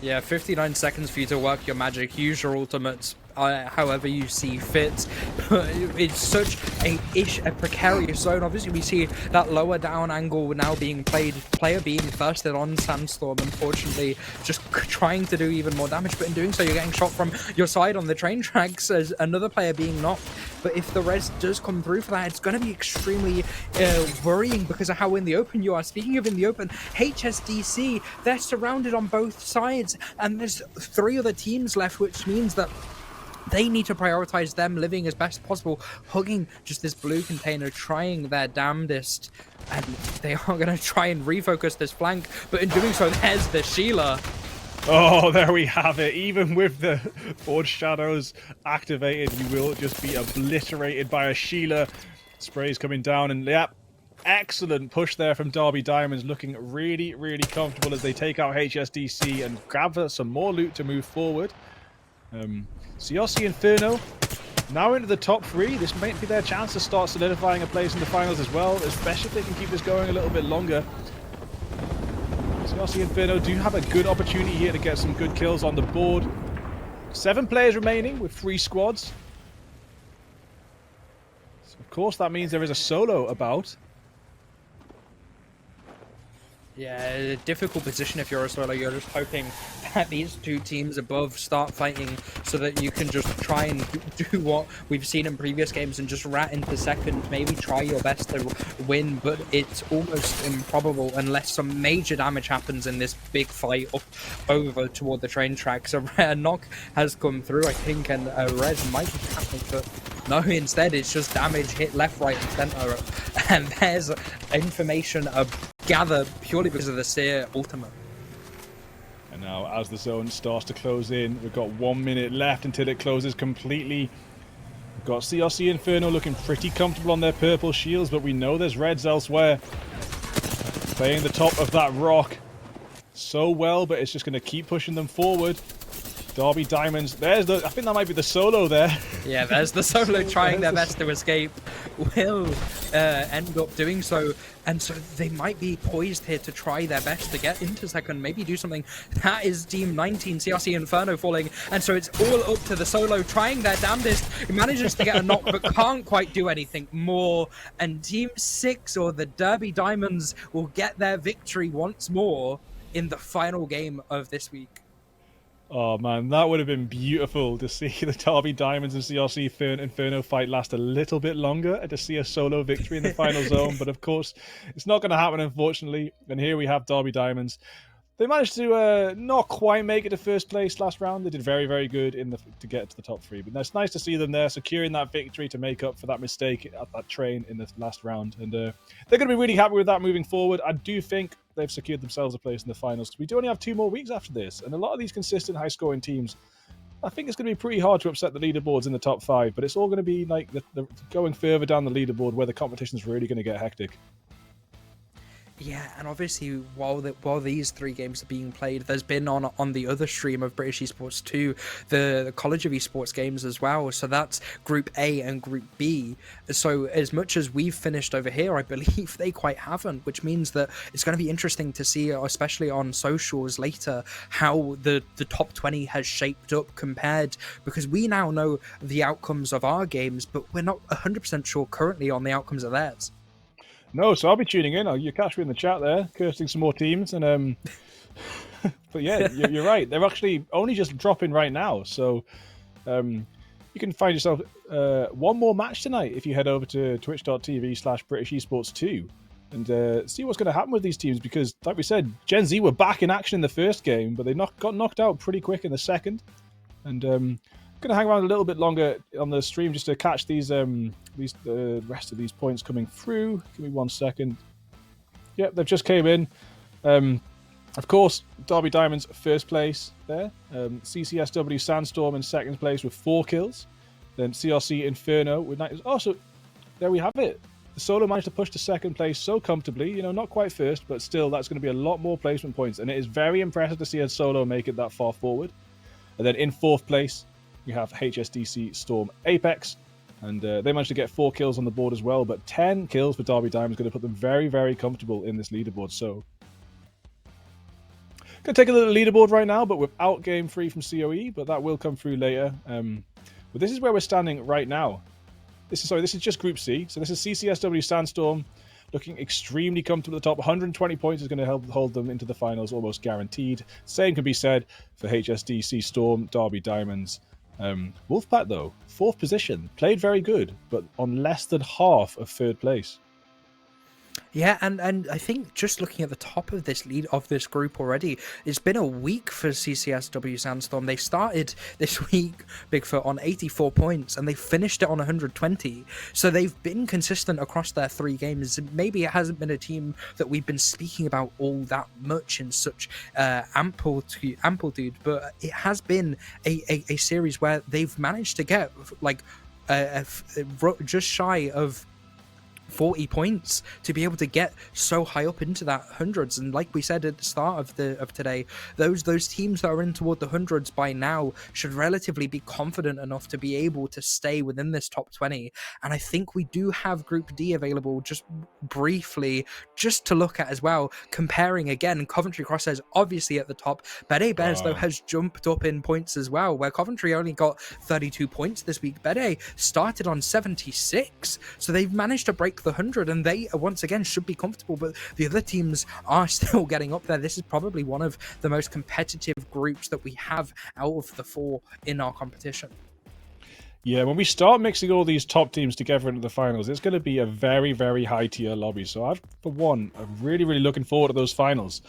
Yeah, 59 seconds for you to work your magic, use your ultimates however you see fit. It's such a precarious zone. Obviously, we see that lower down angle now being played, player being thirsted on Sandstorm, unfortunately, just trying to do even more damage, but in doing so, you're getting shot from your side on the train tracks as another player being knocked. But if the res does come through for that, it's going to be extremely worrying because of how in the open you are. Speaking of in the open, HSDC, they're surrounded on both sides, and there's 3 other teams left, which means that They need to prioritize them living as best possible, hugging just this blue container, trying their damnedest, and they are going to try and refocus this flank, but in doing so, there's the Sheila. Oh, there we have it. Even with the Forge Shadows activated, you will just be obliterated by a Sheila. Sprays coming down, and yep, excellent push there from Derby Diamonds, looking really, really comfortable as they take out HSDC and grab some more loot to move forward. CRC Inferno now into the top 3. This might be their chance to start solidifying a place in the finals as well, especially if they can keep this going a little bit longer. CRC Inferno do have a good opportunity here to get some good kills on the board. 7 players remaining with 3 squads. So of course, that means there is a solo about. Yeah, difficult position if you're a solo. You're just hoping that these 2 teams above start fighting so that you can just try and do what we've seen in previous games and just rat into second, maybe try your best to win, but it's almost improbable unless some major damage happens in this big fight up over toward the train tracks. A rare knock has come through, I think, and a res might be happening, but no, instead it's just damage hit left, right, and center, and there's information gathered purely because of the Seer ultimate. And now, as the zone starts to close in, we've got 1 minute left until it closes completely. We've got CRC Inferno looking pretty comfortable on their purple shields, but we know there's reds elsewhere. Playing the top of that rock so well, but it's just going to keep pushing them forward. Derby Diamonds, I think that might be the solo there. Yeah, there's the solo trying their best to escape. Will end up doing so, and so they might be poised here to try their best to get into second, maybe do something. That is Team 19, CRC Inferno falling, and so it's all up to the solo trying their damnedest. He manages to get a knock, but can't quite do anything more, and Team 6, or the Derby Diamonds, will get their victory once more in the final game of this week. Oh man, that would have been beautiful to see the Derby Diamonds and CRC Inferno fight last a little bit longer and to see a solo victory in the final zone. But of course, it's not going to happen, unfortunately. And here we have Derby Diamonds. They managed to not quite make it to first place last round. They did very, very good to get to the top 3. But it's nice to see them there securing that victory to make up for that mistake at that train in the last round. And they're going to be really happy with that moving forward. I do think they've secured themselves a place in the finals. We do only have 2 more weeks after this. And a lot of these consistent high-scoring teams, I think it's going to be pretty hard to upset the leaderboards in the top 5. But it's all going to be like going further down the leaderboard where the competition's really going to get hectic. Yeah, and obviously while these 3 games are being played, there's been on the other stream of British Esports 2, the College of Esports games as well. So that's Group A and Group B. So as much as we've finished over here, I believe they quite haven't, which means that it's going to be interesting to see, especially on socials later, how the top 20 has shaped up compared, because we now know the outcomes of our games, but we're not 100% sure currently on the outcomes of theirs. No, so I'll be tuning in. You catch me in the chat there, cursing some more teams, and but yeah, you're right. They're actually only just dropping right now, so you can find yourself 1 more match tonight if you head over to twitch.tv/British Esports 2 and see what's going to happen with these teams. Because, like we said, Gen Z were back in action in the first game, but they got knocked out pretty quick in the second, and going to hang around a little bit longer on the stream just to catch these the rest of these points coming through. Give me 1 second. Yep, they've just came in. Of course, Derby Diamonds first place there. CCSW Sandstorm in second place with 4 kills. Then CRC Inferno with 9. Oh, so there we have it. The solo managed to push to second place so comfortably. You know, not quite first, but still, that's going to be a lot more placement points. And it is very impressive to see a solo make it that far forward. And then in 4th place, we have HSDC Storm Apex, and they managed to get 4 kills on the board as well, but 10 kills for Derby Diamonds is going to put them very, very comfortable in this leaderboard. So, going to take a little leaderboard right now, but without game 3 from COE, but that will come through later. But this is where we're standing right now. This is just Group C. So this is CCSW Sandstorm, looking extremely comfortable at the top. 120 points is going to help hold them into the finals, almost guaranteed. Same can be said for HSDC Storm, Derby Diamonds. Wolfpack, though, 4th position, played very good, but on less than half of 3rd place. Yeah, and I think just looking at the top of this group already, it's been a week for CCSW Sandstorm. They started this week, Bigfoot, on 84 points, and they finished it on 120. So they've been consistent across their 3 games. Maybe it hasn't been a team that we've been speaking about all that much in such amplitude, but it has been a series where they've managed to get like just shy of 40 points to be able to get so high up into that hundreds. And like we said at the start of today, those teams that are in toward the hundreds by now should relatively be confident enough to be able to stay within this top 20. And I think we do have Group D available just briefly, just to look at as well, comparing again. Coventry Crosshairs obviously at the top. Bede Bears though has jumped up in points as well, where Coventry only got 32 points this week. Bede started on 76, so they've managed to break the 100, and they once again should be comfortable, but the other teams are still getting up there. This is probably one of the most competitive groups that we have out of the 4 in our competition. Yeah, when we start mixing all these top teams together into the finals, it's going to be a very, very high tier lobby. So I'm really, really looking forward to those finals.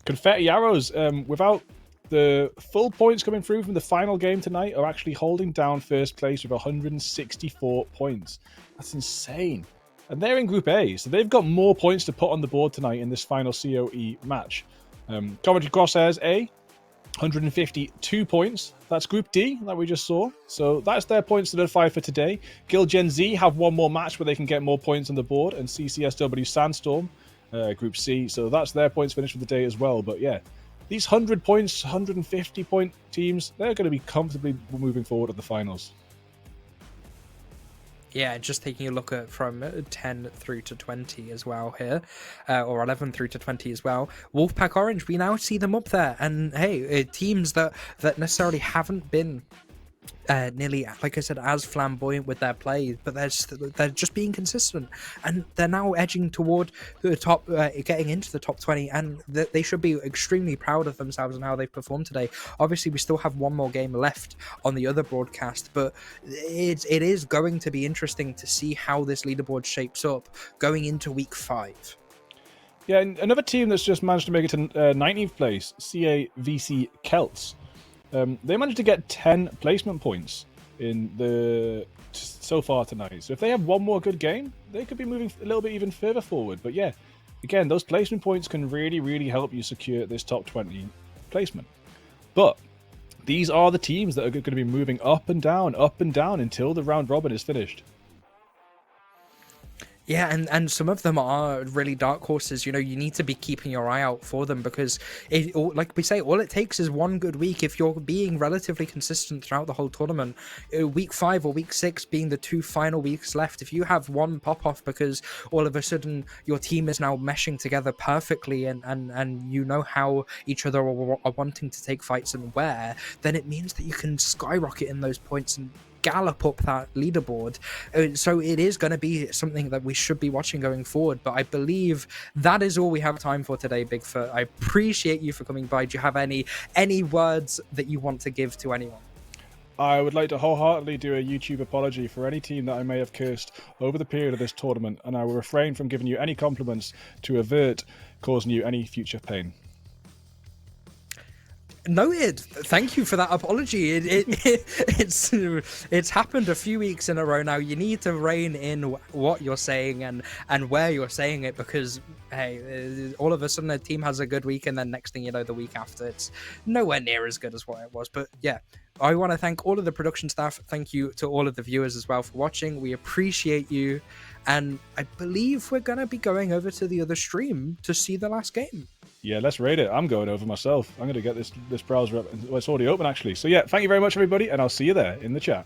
Confetti Arrows, without the full points coming through from the final game tonight, are actually holding down first place with 164 points. That's insane. And they're in Group A, so they've got more points to put on the board tonight in this final COE match. Coventry Crosshairs A, 152 points. That's Group D that we just saw. So that's their points solidified for today. Guild Gen Z have one more match where they can get more points on the board, and CCSW Sandstorm, Group C. So that's their points finished for the day as well. But yeah, these 100 points, 150 point teams, they're going to be comfortably moving forward at the finals. Yeah, just taking a look at from 10 through to 20 as well here, or 11 through to 20 as well. Wolfpack Orange, we now see them up there, and hey, teams that necessarily haven't been nearly, like I said, as flamboyant with their play, but they're just being consistent, and they're now edging toward the top, getting into the top 20, and they should be extremely proud of themselves and how they've performed today. Obviously, we still have one more game left on the other broadcast, but it is going to be interesting to see how this leaderboard shapes up going into week 5. Yeah, and another team that's just managed to make it to 19th place, CAVC Celts. They managed to get 10 placement points so far tonight. So if they have one more good game, they could be moving a little bit even further forward. But yeah, again, those placement points can really, really help you secure this top 20 placement. But these are the teams that are going to be moving up and down until the round robin is finished. Yeah, and some of them are really dark horses. You know, you need to be keeping your eye out for them, because like we say, all it takes is one good week. If you're being relatively consistent throughout the whole tournament, week 5 or week 6 being the 2 final weeks left, if you have one pop off because all of a sudden your team is now meshing together perfectly, and you know how each other are wanting to take fights and where, then it means that you can skyrocket in those points and gallop up that leaderboard. So it is going to be something that we should be watching going forward. But I believe that is all we have time for today, Bigfoot. I appreciate you for coming by. Do you have any words that you want to give to anyone? I would like to wholeheartedly do a YouTube apology for any team that I may have cursed over the period of this tournament, and I will refrain from giving you any compliments to avert causing you any future pain. Noted. Thank you for that apology. It's happened a few weeks in a row now. You need to rein in what you're saying and where you're saying it, because hey, all of a sudden a team has a good week, and then next thing you know, the week after, it's nowhere near as good as what it was. But yeah, I want to thank all of the production staff. Thank you to all of the viewers as well for watching. We appreciate you, and I believe we're gonna be going over to the other stream to see the last game. Yeah, let's raid it. I'm going over myself. I'm going to get this browser up. Well, it's already open, actually. So yeah, thank you very much, everybody, and I'll see you there in the chat.